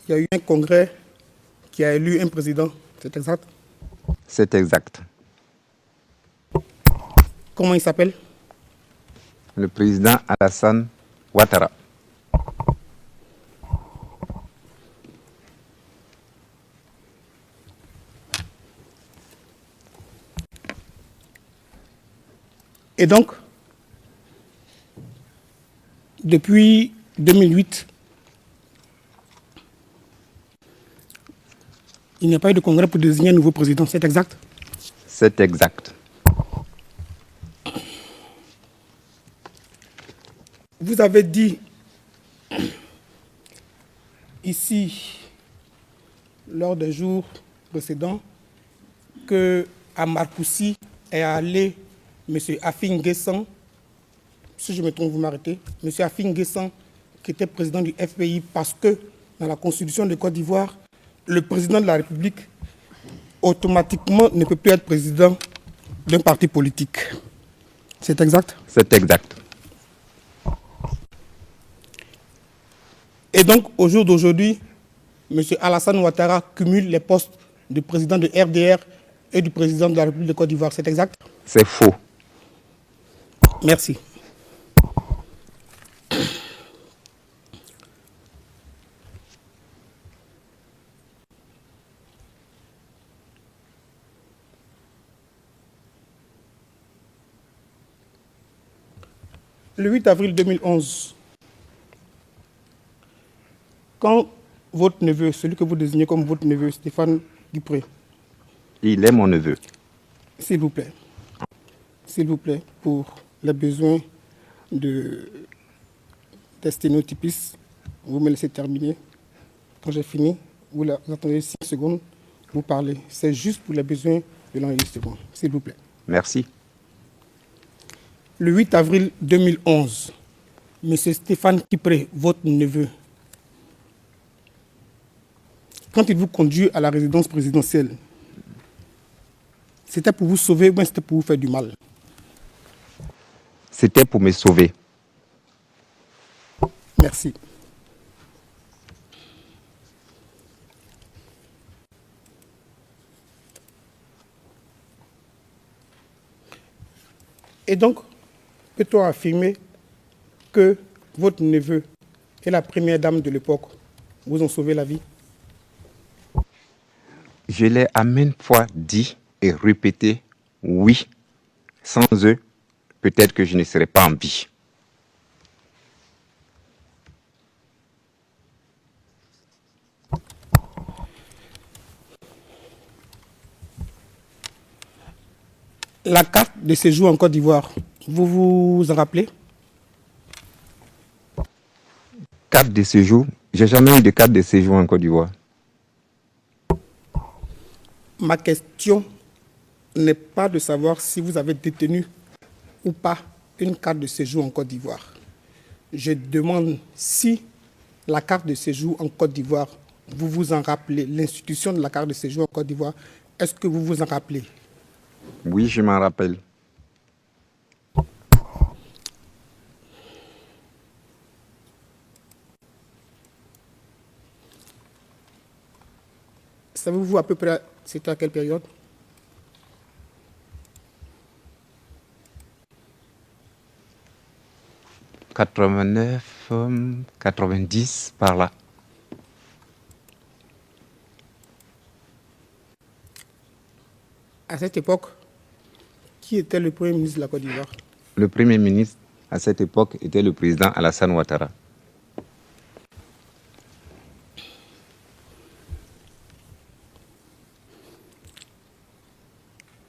il y a eu un congrès qui a élu un président, c'est exact? C'est exact. Comment il s'appelle? Le président Alassane Ouattara. Et donc, depuis 2008, il n'y a pas eu de congrès pour désigner un nouveau président, c'est exact? C'est exact. Vous avez dit ici, lors des jours précédents, que à Marcoussis est allé M. Afin Guessan, si je me trompe, vous m'arrêtez, M. Afin Guessan, qui était président du FPI, parce que dans la Constitution de Côte d'Ivoire, le président de la République, automatiquement, ne peut plus être président d'un parti politique. C'est exact? C'est exact. Et donc, au jour d'aujourd'hui, M. Alassane Ouattara cumule les postes de président de RDR et du président de la République de Côte d'Ivoire. C'est exact? C'est faux. Merci. Le 8 avril 2011, quand votre neveu, celui que vous désignez comme votre neveu, Stéphane Dupré, Il est mon neveu. s'il vous plaît, pour les besoins des sténotypistes, vous me laissez terminer. Quand j'ai fini, vous attendez 5 secondes, vous parlez. C'est juste pour les besoins de l'enregistrement, s'il vous plaît. Merci. Le 8 avril 2011, M. Stéphane Kipré, votre neveu, quand il vous conduit à la résidence présidentielle, c'était pour vous sauver ou bien c'était pour vous faire du mal? C'était pour me sauver. Merci. Et donc, peut-on affirmer que votre neveu et la première dame de l'époque vous ont sauvé la vie? Je l'ai à maintes fois dit et répété, oui, sans eux, peut-être que je ne serais pas en vie. La carte de séjour en Côte d'Ivoire, vous vous en rappelez? Carte de séjour, j'ai jamais eu de carte de séjour en Côte d'Ivoire. Ma question n'est pas de savoir si vous avez détenu ou pas une carte de séjour en Côte d'Ivoire. Je demande si la carte de séjour en Côte d'Ivoire, vous vous en rappelez, l'institution de la carte de séjour en Côte d'Ivoire, est-ce que vous vous en rappelez? Oui, je m'en rappelle. Savez-vous à peu près c'était à quelle période? « 89, 90, par là. À cette époque, qui était le Premier ministre de la Côte d'Ivoire? Le Premier ministre, à cette époque, était le président Alassane Ouattara.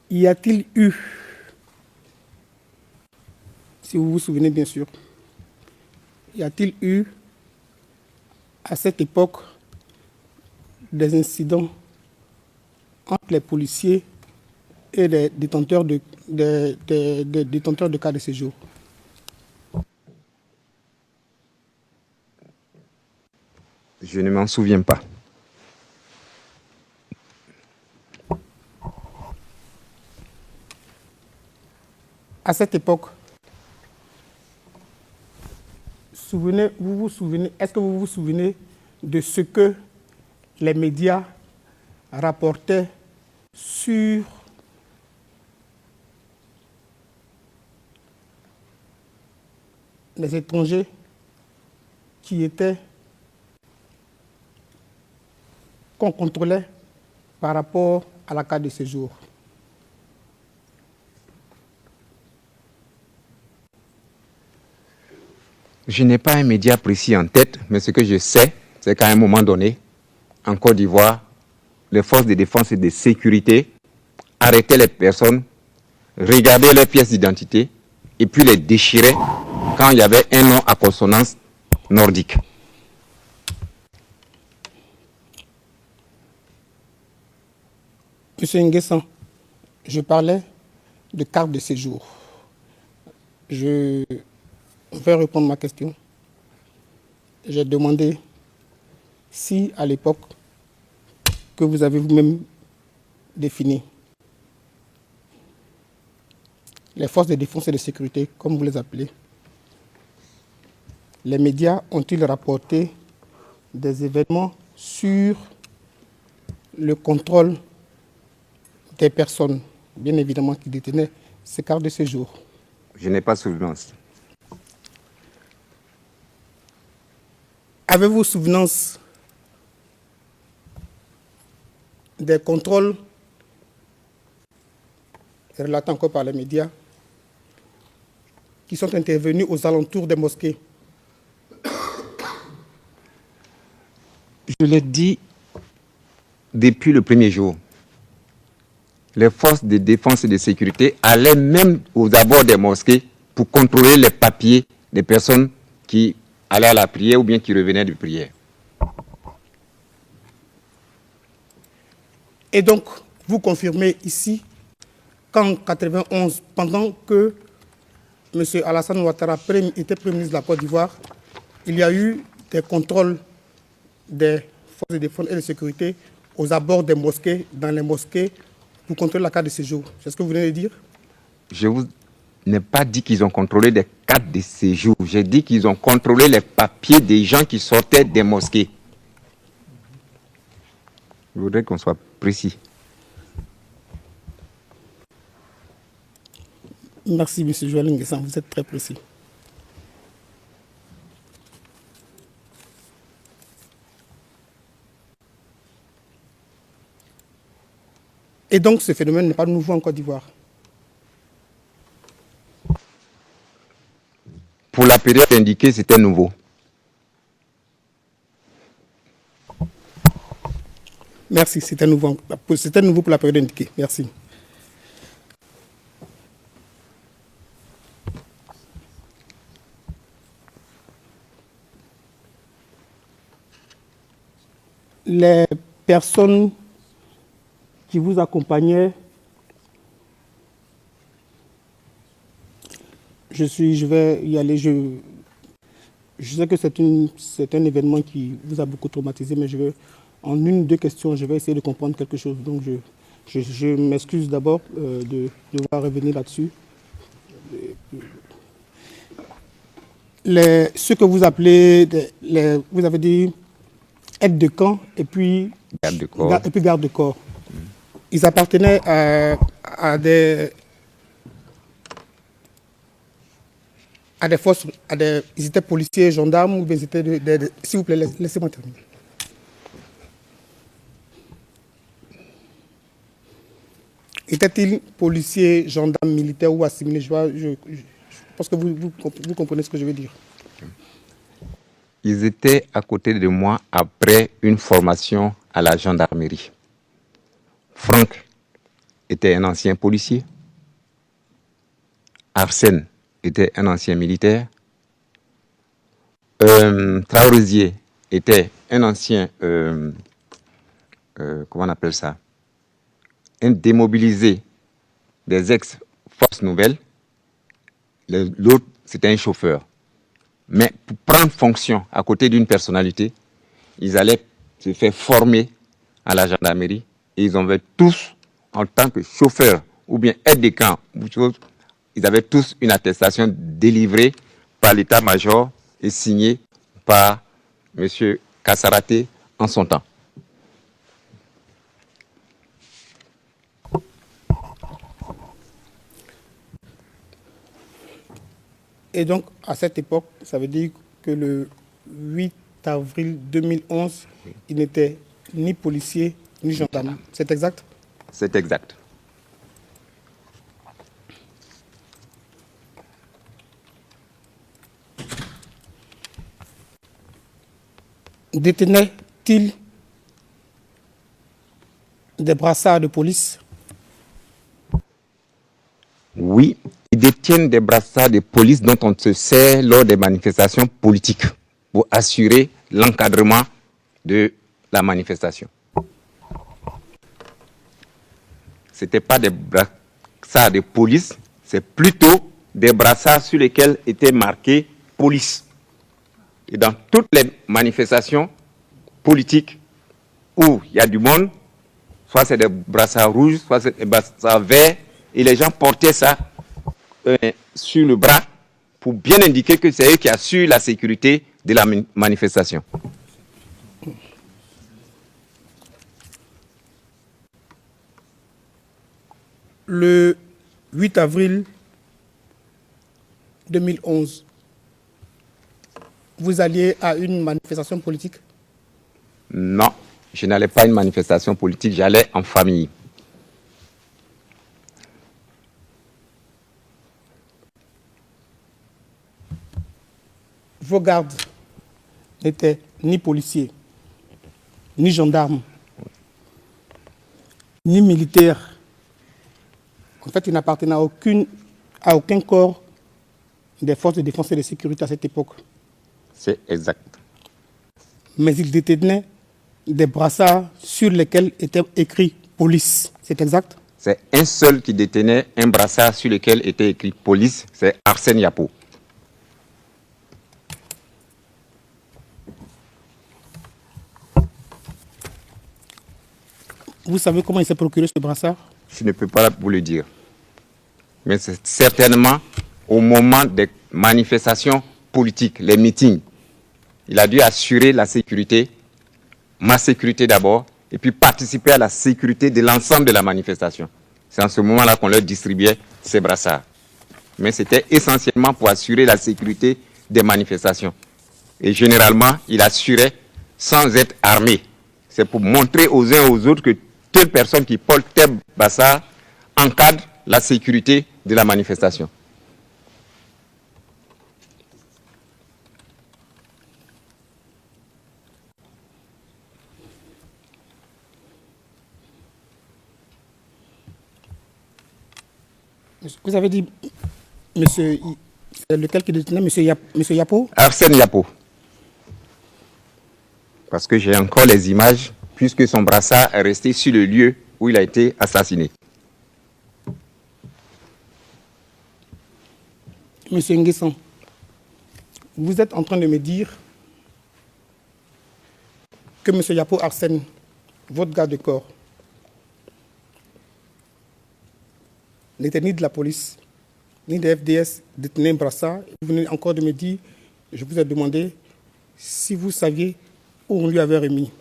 Y a-t-il eu, si vous vous souvenez bien sûr, y a-t-il eu à cette époque des incidents entre les policiers et les détenteurs de cartes de séjour? Je ne m'en souviens pas. À cette époque, est-ce que vous vous souvenez de ce que les médias rapportaient sur les étrangers qu'on contrôlait par rapport à la carte de séjour? Je n'ai pas un média précis en tête, mais ce que je sais, c'est qu'à un moment donné, en Côte d'Ivoire, les forces de défense et de sécurité arrêtaient les personnes, regardaient leurs pièces d'identité et puis les déchiraient quand il y avait un nom à consonance nordique. Monsieur Nguessan, je parlais de carte de séjour. Je vais répondre à ma question. J'ai demandé si, à l'époque que vous avez vous-même défini, les forces de défense et de sécurité, comme vous les appelez, les médias ont-ils rapporté des événements sur le contrôle des personnes, bien évidemment, qui détenaient ces cartes de séjour? Je n'ai pas souvenance. Avez-vous souvenance des contrôles relatés encore par les médias qui sont intervenus aux alentours des mosquées? Je l'ai dit depuis le premier jour. Les forces de défense et de sécurité allaient même aux abords des mosquées pour contrôler les papiers des personnes qui allaient à la prière ou bien qui revenaient de prière. Et donc, vous confirmez ici qu'en 91, pendant que M. Alassane Ouattara était Premier ministre de la Côte d'Ivoire, il y a eu des contrôles des forces de défense et de sécurité aux abords des mosquées, dans les mosquées, pour contrôler la carte de séjour. C'est ce que vous venez de dire? Je vous n'ai pas dit qu'ils ont contrôlé des cartes de séjour. J'ai dit qu'ils ont contrôlé les papiers des gens qui sortaient des mosquées. Je voudrais qu'on soit précis. Merci, M. Joël Nguessan, vous êtes très précis. Et donc, ce phénomène n'est pas nouveau en Côte d'Ivoire? Pour la période indiquée, c'était nouveau. Merci, c'était nouveau pour la période indiquée. Merci. Les personnes qui vous accompagnaient, je vais y aller. Je sais que c'est un événement qui vous a beaucoup traumatisé, mais en une ou deux questions, je vais essayer de comprendre quelque chose. Donc, je m'excuse d'abord de devoir revenir là-dessus. Ce que vous appelez, vous avez dit aide de camp et puis garde de corps. Ils appartenaient à des forces, ils étaient policiers, gendarmes, ou bien ils étaient s'il vous plaît, laissez-moi terminer. Étaient-ils policiers, gendarmes, militaires ou assimilés? Je pense que vous comprenez ce que je veux dire. Ils étaient à côté de moi après une formation à la gendarmerie. Franck était un ancien policier. Arsène était un ancien militaire. Traoré était un ancien, comment on appelle ça, un démobilisé des ex-forces nouvelles. L'autre, c'était un chauffeur. Mais pour prendre fonction à côté d'une personnalité, ils allaient se faire former à la gendarmerie et ils avaient tous, en tant que chauffeurs ou bien aide de camp, ils avaient tous une attestation délivrée par l'état-major et signée par M. Kassaraté en son temps. Et donc, à cette époque, ça veut dire que le 8 avril 2011, il n'était ni policier, ni gendarme. C'est exact? C'est exact. Détenait-il des brassards de police? Oui, ils détiennent des brassards de police dont on se sert lors des manifestations politiques pour assurer l'encadrement de la manifestation. Ce n'était pas des brassards de police, c'est plutôt des brassards sur lesquels était marqué police. Et dans toutes les manifestations politiques où il y a du monde, soit c'est des brassards rouges, soit c'est des brassards verts, et les gens portaient ça sur le bras pour bien indiquer que c'est eux qui assurent la sécurité de la manifestation. Le 8 avril 2011, vous alliez à une manifestation politique? Non, je n'allais pas à une manifestation politique, j'allais en famille. Vos gardes n'étaient ni policiers, ni gendarmes, ni militaires. En fait, ils n'appartenaient à aucun corps des forces de défense et de sécurité à cette époque. C'est exact. Mais ils détenaient des brassards sur lesquels était écrit police. C'est exact? C'est un seul qui détenait un brassard sur lequel était écrit police, c'est Arsène Yapo. Vous savez comment il s'est procuré ce brassard? Je ne peux pas vous le dire. Mais c'est certainement au moment des manifestations politiques, les meetings. Il a dû assurer la sécurité, ma sécurité d'abord, et puis participer à la sécurité de l'ensemble de la manifestation. C'est en ce moment-là qu'on leur distribuait ces brassards. Mais c'était essentiellement pour assurer la sécurité des manifestations. Et généralement, il assurait sans être armé. C'est pour montrer aux uns et aux autres que telle personne qui porte tel brassard encadre la sécurité de la manifestation. Vous avez dit, monsieur, c'est lequel qui détenait, monsieur Yapo? Arsène Yapo. Parce que j'ai encore les images, puisque son brassard est resté sur le lieu où il a été assassiné. Monsieur Nguessan, vous êtes en train de me dire que monsieur Yapo Arsène, votre garde de corps, n'était ni de la police, ni de FDS, détenait un brassard. Vous venez encore de me dire, je vous ai demandé si vous saviez où on lui avait remis.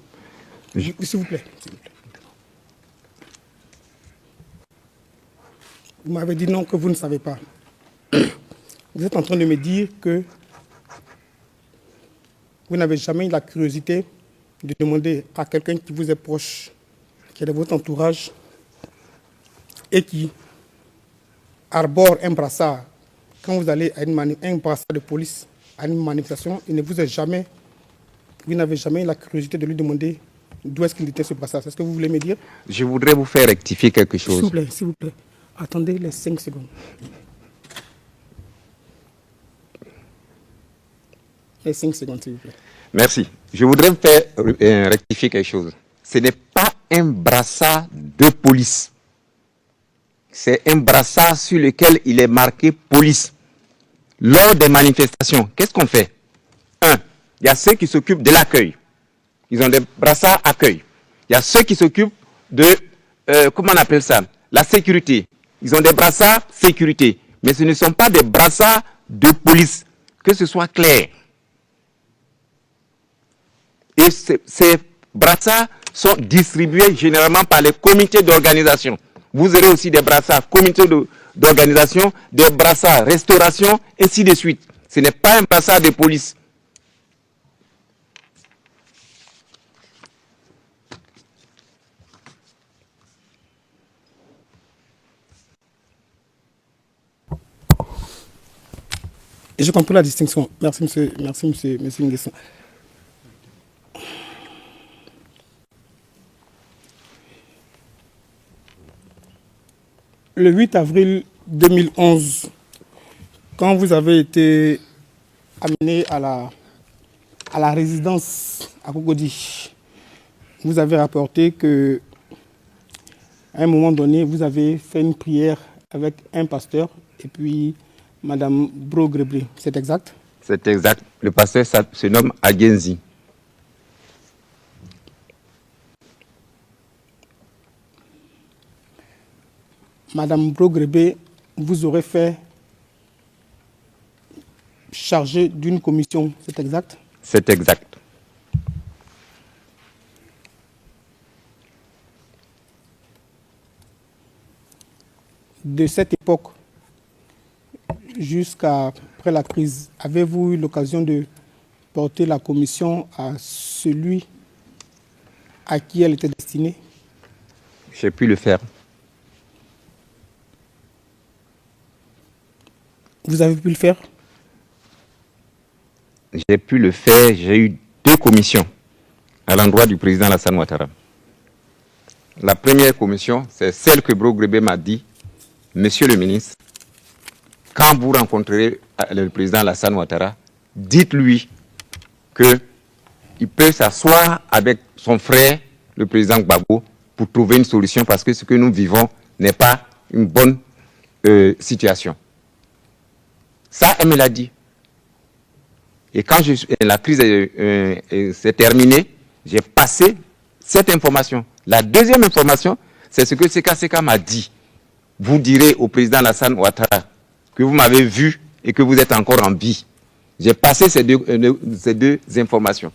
S'il vous plaît. Vous m'avez dit non, que vous ne savez pas. Vous êtes en train de me dire que vous n'avez jamais eu la curiosité de demander à quelqu'un qui vous est proche, qui est de votre entourage, et qui arbore un brassard. Quand vous allez à un brassard de police, à une manifestation, vous n'avez jamais eu la curiosité de lui demander d'où est-ce qu'il était ce brassard. C'est ce que vous voulez me dire? Je voudrais vous faire rectifier quelque chose. S'il vous plaît. Attendez les 5 secondes. Les 5 secondes, s'il vous plaît. Merci. Je voudrais vous faire rectifier quelque chose. Ce n'est pas un brassard de police. C'est un brassard sur lequel il est marqué police. Lors des manifestations, qu'est-ce qu'on fait? Il y a ceux qui s'occupent de l'accueil. Ils ont des brassards accueil. Il y a ceux qui s'occupent de, comment on appelle ça? La sécurité. Ils ont des brassards sécurité. Mais ce ne sont pas des brassards de police. Que ce soit clair. Et ces brassards sont distribués généralement par les comités d'organisation. Vous aurez aussi des brassards comités d'organisation, des brassards restauration, ainsi de suite. Ce n'est pas un brassard de police. Et je comprends la distinction. Merci, monsieur Nguessan. Le 8 avril 2011, quand vous avez été amené à la résidence à Cocody, vous avez rapporté que à un moment donné, vous avez fait une prière avec un pasteur et puis Madame Brogrebré. C'est exact? C'est exact. Le pasteur se nomme Agenzi. Madame Brogrebré vous aurait fait chargé d'une commission. C'est exact? C'est exact. De cette époque jusqu'à après la crise, avez-vous eu l'occasion de porter la commission à celui à qui elle était destinée? J'ai pu le faire. Vous avez pu le faire? J'ai pu le faire. J'ai eu 2 commissions à l'endroit du président Alassane Ouattara. La première commission, c'est celle que Brogrebré m'a dit, Monsieur le ministre, quand vous rencontrerez le président Alassane Ouattara, dites-lui qu'il peut s'asseoir avec son frère, le président Gbagbo, pour trouver une solution, parce que ce que nous vivons, n'est pas une bonne situation. Ça, elle me l'a dit. Et quand la crise s'est terminée, j'ai passé cette information. La deuxième information, c'est ce que CKCK m'a dit. Vous direz au président Alassane Ouattara que vous m'avez vu et que vous êtes encore en vie. J'ai passé ces deux informations.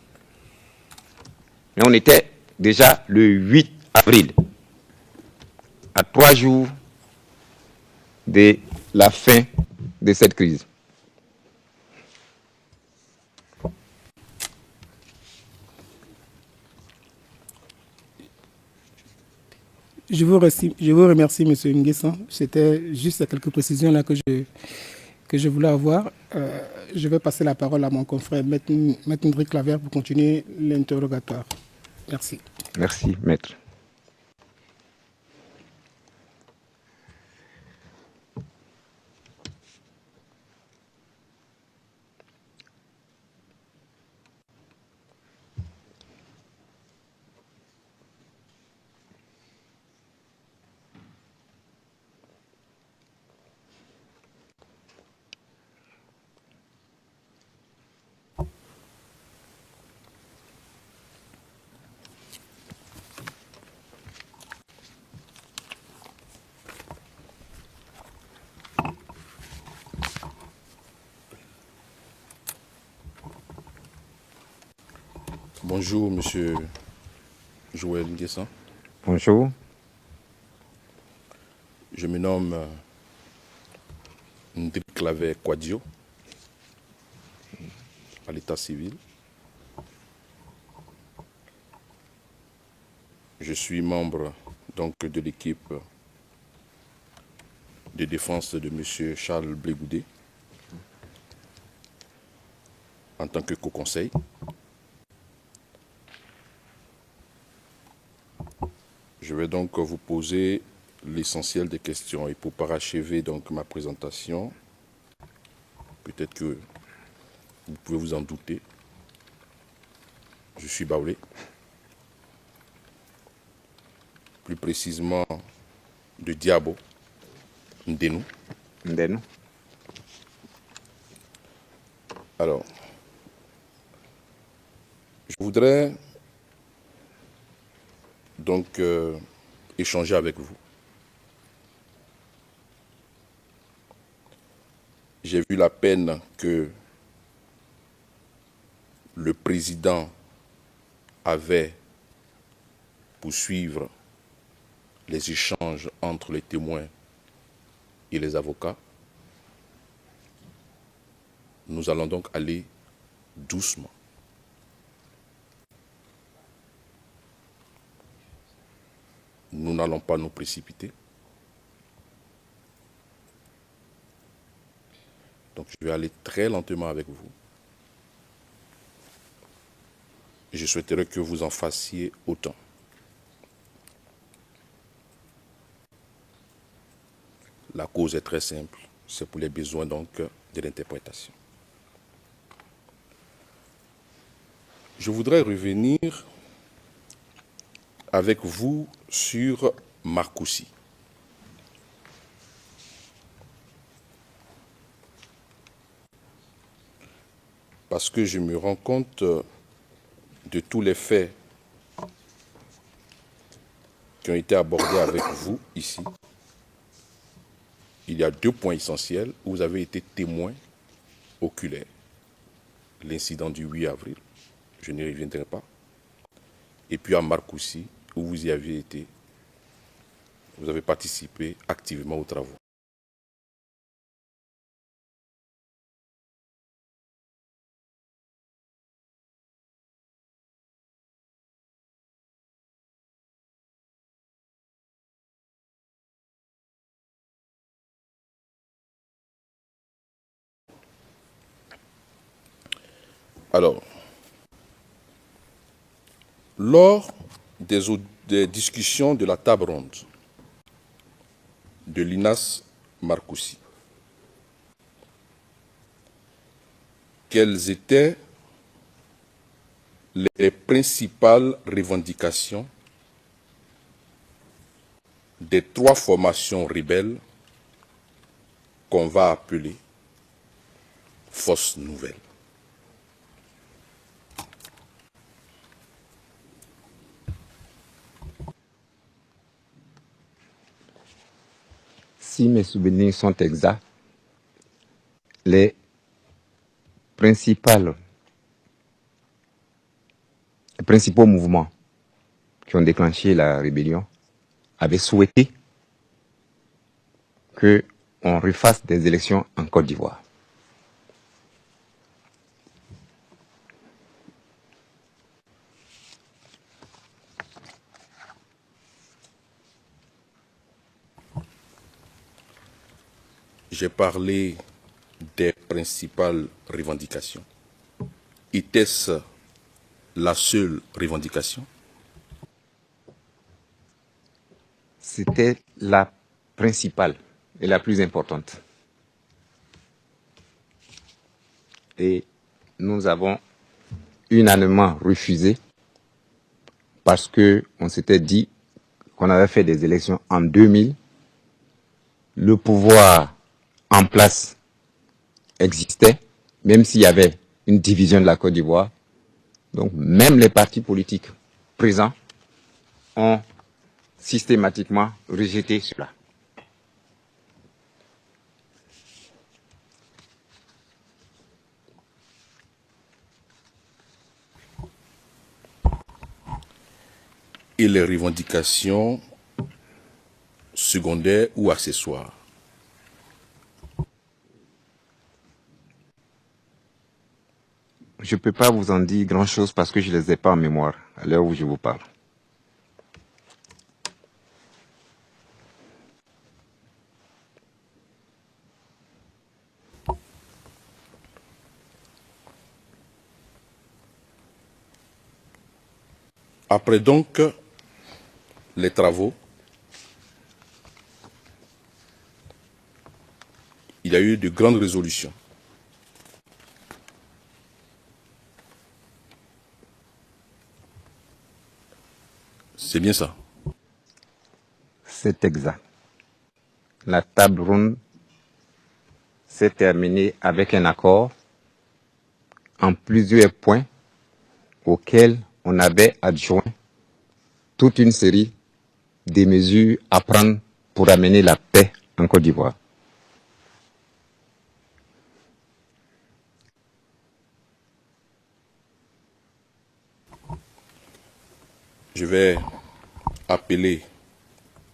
Mais on était déjà le 8 avril, à 3 jours de la fin de cette crise. Je vous remercie, M. Nguessan. C'était juste quelques précisions là que je voulais avoir. Je vais passer la parole à mon confrère, Maître Ndrick Claver, pour continuer l'interrogatoire. Merci. Merci, Maître. Bonjour, Monsieur Joël Nguessan. Bonjour. Je me nomme Ndrick Claver Kouadio, à l'état civil. Je suis membre donc de l'équipe de défense de M. Charles Blé Goudé en tant que co-conseil. Je vais donc vous poser l'essentiel des questions et pour parachever donc ma présentation, peut-être que vous pouvez vous en douter, je suis baoulé, plus précisément de Diabo, Ndénou. Ndénou. Alors, je voudrais donc échanger avec vous. J'ai vu la peine que le président avait pour suivre les échanges entre les témoins et les avocats. Nous allons donc aller doucement. Nous n'allons pas nous précipiter. Donc je vais aller très lentement avec vous. Et je souhaiterais que vous en fassiez autant. La cause est très simple. C'est pour les besoins donc de l'interprétation. Je voudrais revenir avec vous sur Marcoussis. Parce que je me rends compte de tous les faits qui ont été abordés avec vous ici. Il y a 2 points essentiels où vous avez été témoin oculaire. L'incident du 8 avril, je n'y reviendrai pas. Et puis à Marcoussis, où vous y aviez été, vous avez participé activement aux travaux. Alors, lors des discussions de la table ronde de l'INAS Marcoussis, quelles étaient les principales revendications des 3 formations rebelles qu'on va appeler Forces nouvelles. Si mes souvenirs sont exacts, les principaux mouvements qui ont déclenché la rébellion avaient souhaité qu'on refasse des élections en Côte d'Ivoire. J'ai parlé des principales revendications. Était-ce la seule revendication? C'était la principale et la plus importante. Et nous avons unanimement refusé parce qu'on s'était dit qu'on avait fait des élections en 2000. Le pouvoir en place existait, même s'il y avait une division de la Côte d'Ivoire. Donc même les partis politiques présents ont systématiquement rejeté cela. Et les revendications secondaires ou accessoires? Je ne peux pas vous en dire grand-chose parce que je ne les ai pas en mémoire à l'heure où je vous parle. Après donc les travaux, il y a eu de grandes résolutions. C'est bien ça? C'est exact. La table ronde s'est terminée avec un accord en plusieurs points auxquels on avait adjoint toute une série de mesures à prendre pour amener la paix en Côte d'Ivoire. Je vais appeler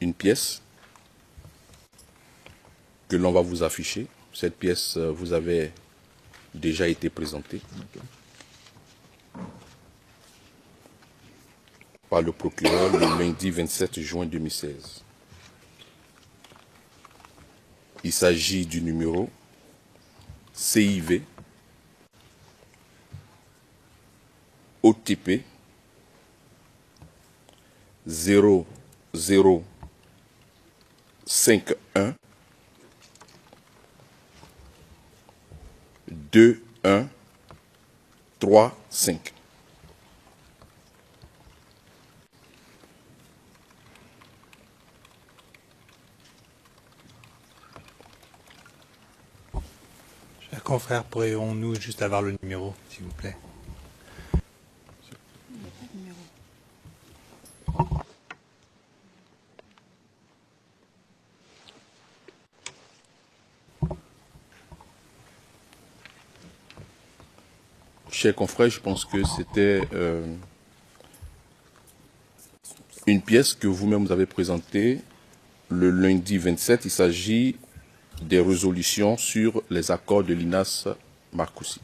une pièce que l'on va vous afficher. Cette pièce vous avait déjà été présentée par le procureur le lundi 27 juin 2016. Il s'agit du numéro CIV OTP 0051 2135. Chers confrères, pourrions-nous juste avoir le numéro, s'il vous plaît? Chers confrères, je pense que c'était une pièce que vous-même vous avez présentée le lundi 27. Il s'agit des résolutions sur les accords de l'INAS Marcoussis.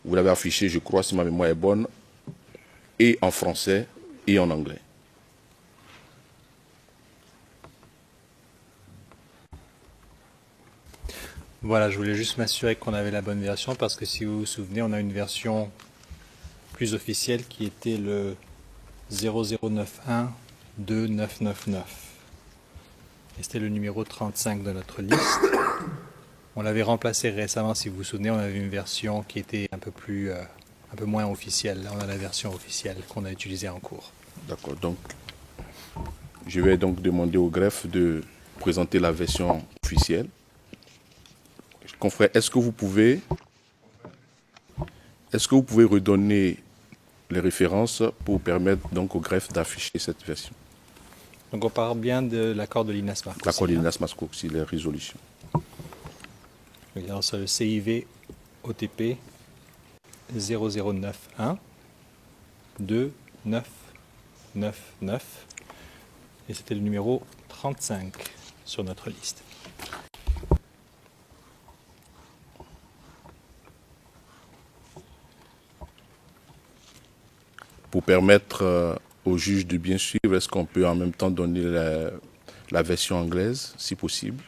Vous l'avez affiché, je crois, si ma mémoire est bonne, et en français et en anglais. Voilà, je voulais juste m'assurer qu'on avait la bonne version parce que si vous vous souvenez, on a une version plus officielle qui était le 00912999. Et c'était le numéro 35 de notre liste. On l'avait remplacé récemment, si vous vous souvenez, on avait une version qui était un peu moins officielle. Là, on a la version officielle qu'on a utilisée en cours. D'accord, donc Je vais donc demander au greffe de présenter la version officielle. Confrère, est-ce que vous pouvez redonner les références pour permettre donc au greffe d'afficher cette version? Donc on parle bien de l'accord de l'INAS Marcoussis. L'accord de l'INAS Marcoussis, les résolutions. Alors c'est le CIV OTP 0091 2999 et c'était le numéro 35 sur notre liste. Pour permettre au juge de bien suivre, est-ce qu'on peut en même temps donner la version anglaise, si possible?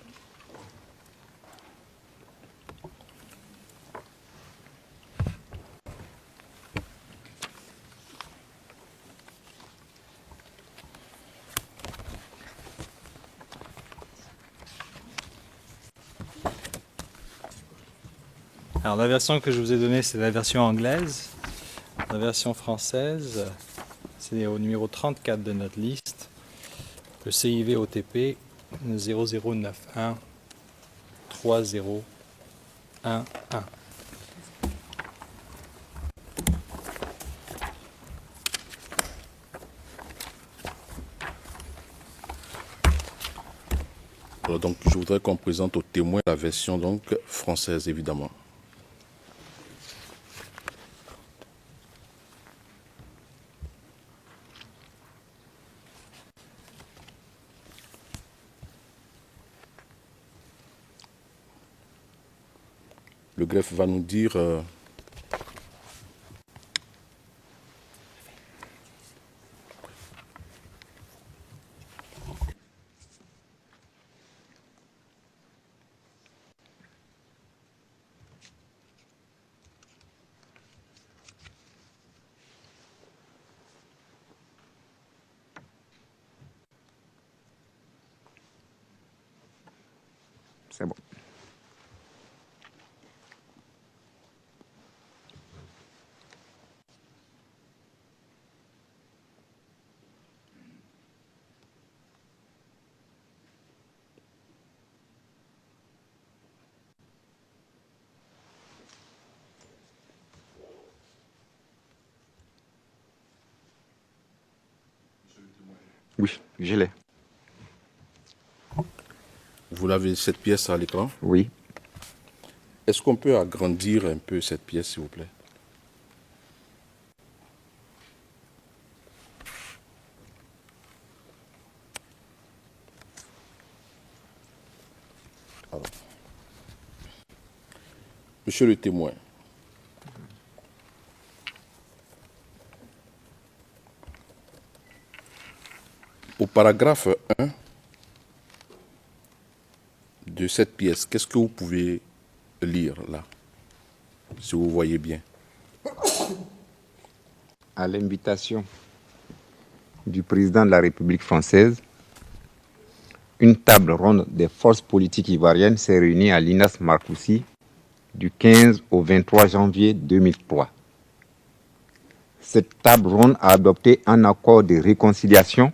Alors la version que je vous ai donnée, c'est la version anglaise. La version française, c'est au numéro 34 de notre liste, le CIV OTP 0091 3011. Alors donc je voudrais qu'on présente au témoin la version donc française évidemment. Le greffe va nous dire C'est bon. Oui, je l'ai. vous l'avez cette pièce à l'écran. Oui. Est-ce qu'on peut agrandir un peu cette pièce, s'il vous plaît? Alors. Monsieur le témoin, au paragraphe 1 de cette pièce, qu'est-ce que vous pouvez lire là, si vous voyez bien? À l'invitation du président de la République française, une table ronde des forces politiques ivoiriennes s'est réunie à l'INAS Marcoussis du 15 au 23 janvier 2003. Cette table ronde a adopté un accord de réconciliation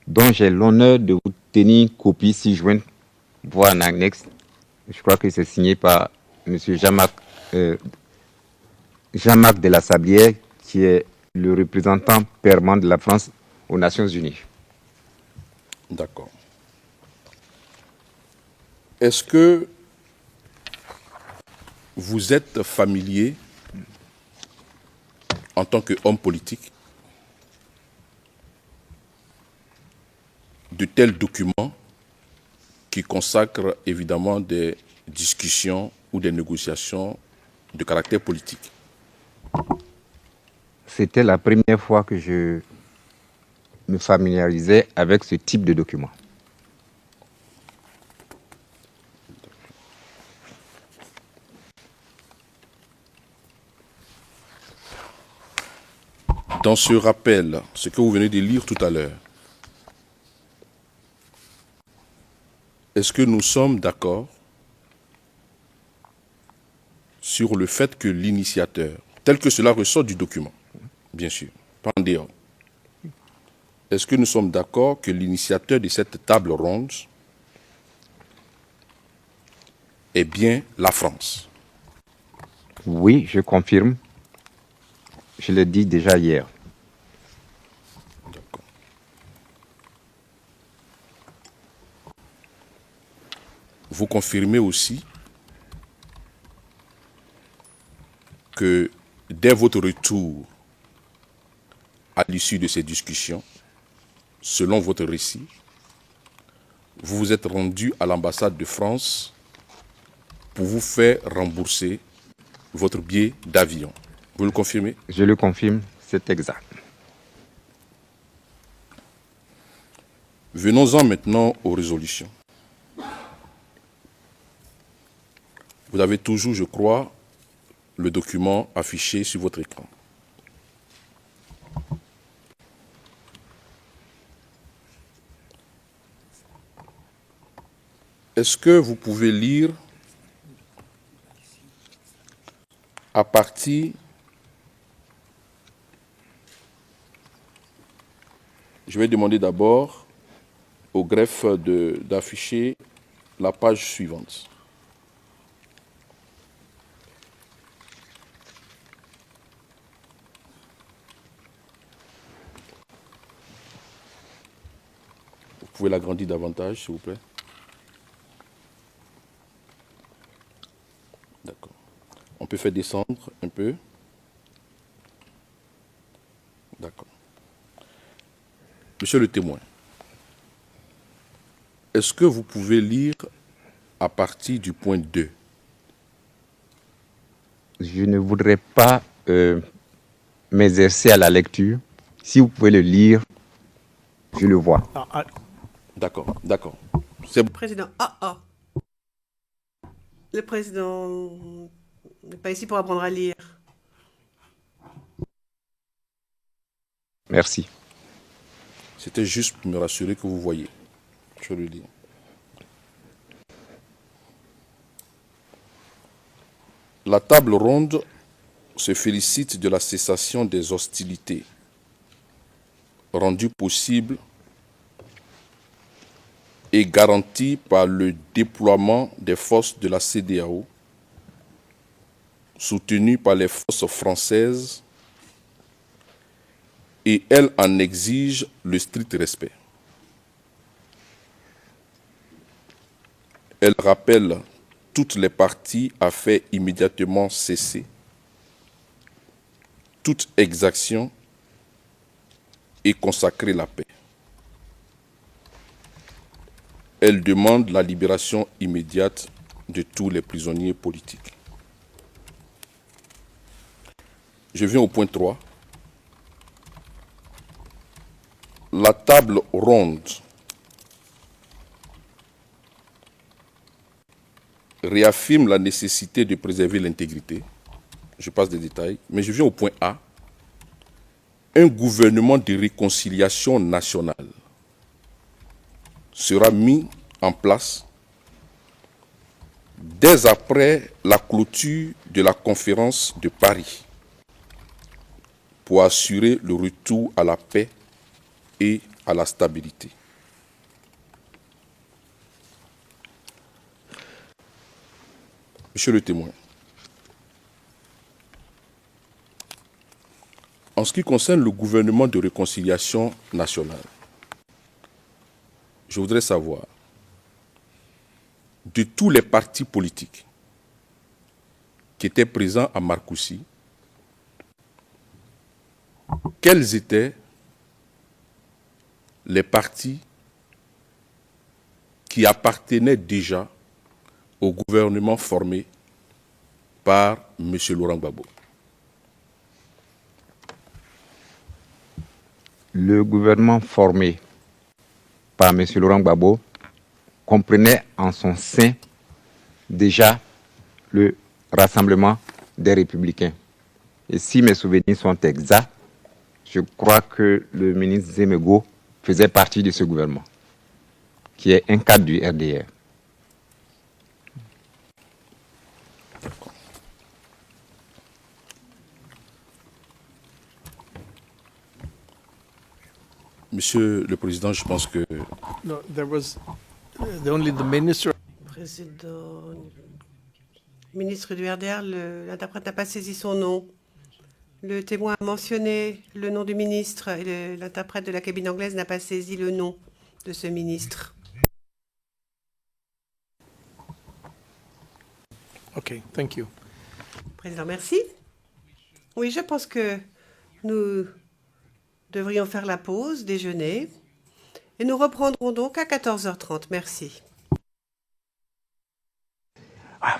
dont j'ai l'honneur de vous tenir copie si jointe, voire en annexe. Je crois que c'est signé par M. Jean-Marc de la Sablière, qui est le représentant permanent de la France aux Nations Unies. D'accord. Est-ce que vous êtes familier, en tant qu'homme politique, de tels documents qui consacrent évidemment des discussions ou des négociations de caractère politique? C'était la première fois que je me familiarisais avec ce type de document. Dans ce rappel, ce que vous venez de lire tout à l'heure, est-ce que nous sommes d'accord sur le fait que l'initiateur, tel que cela ressort du document, bien sûr, pas en dehors, est-ce que nous sommes d'accord que l'initiateur de cette table ronde est bien la France? Oui, je confirme. Je l'ai dit déjà hier. D'accord. Vous confirmez aussi que dès votre retour à l'issue de ces discussions, selon votre récit, vous vous êtes rendu à l'ambassade de France pour vous faire rembourser votre billet d'avion. Vous le confirmez? Je le confirme, c'est exact. Venons-en maintenant aux résolutions. Vous avez toujours, je crois, le document affiché sur votre écran. Est-ce que vous pouvez lire à partir... Je vais demander d'abord au greffe d'afficher la page suivante. Vous pouvez l'agrandir davantage, s'il vous plaît. D'accord. On peut faire descendre un peu. D'accord. Monsieur le témoin, est-ce que vous pouvez lire à partir du point 2? Je ne voudrais pas m'exercer à la lecture. Si vous pouvez le lire, je le vois. D'accord, d'accord. C'est bon. Président, le président n'est pas ici pour apprendre à lire. Merci. C'était juste pour me rassurer que vous voyez. Je le dis. La table ronde se félicite de la cessation des hostilités rendue possible et garantie par le déploiement des forces de la CEDEAO soutenues par les forces françaises, et elle en exige le strict respect. Elle rappelle toutes les parties à faire immédiatement cesser toute exaction et consacrer la paix. Elle demande la libération immédiate de tous les prisonniers politiques. Je viens au point 3. La table ronde réaffirme la nécessité de préserver l'intégrité. Je passe des détails, mais je viens au point A. Un gouvernement de réconciliation nationale sera mis en place dès après la clôture de la conférence de Paris pour assurer le retour à la paix et à la stabilité. Monsieur le témoin, en ce qui concerne le gouvernement de réconciliation nationale, je voudrais savoir, de tous les partis politiques qui étaient présents à Marcoussis, quels étaient les partis qui appartenaient déjà au gouvernement formé par M. Laurent Gbagbo? Le gouvernement formé par M. Laurent Gbagbo comprenait en son sein déjà le Rassemblement des Républicains. Et si mes souvenirs sont exacts, je crois que le ministre Zemego faisait partie de ce gouvernement, qui est un cadre du RDR. Monsieur le Président, je pense que No, there was only the minister. Président, ministre du RDR, l'interprète n'a pas saisi son nom. Le témoin a mentionné le nom du ministre et l'interprète de la cabine anglaise n'a pas saisi le nom de ce ministre. Okay, thank you. Président, merci. Oui, je pense que nous devrions faire la pause, déjeuner, et nous reprendrons donc à 14h30. Merci. Ah.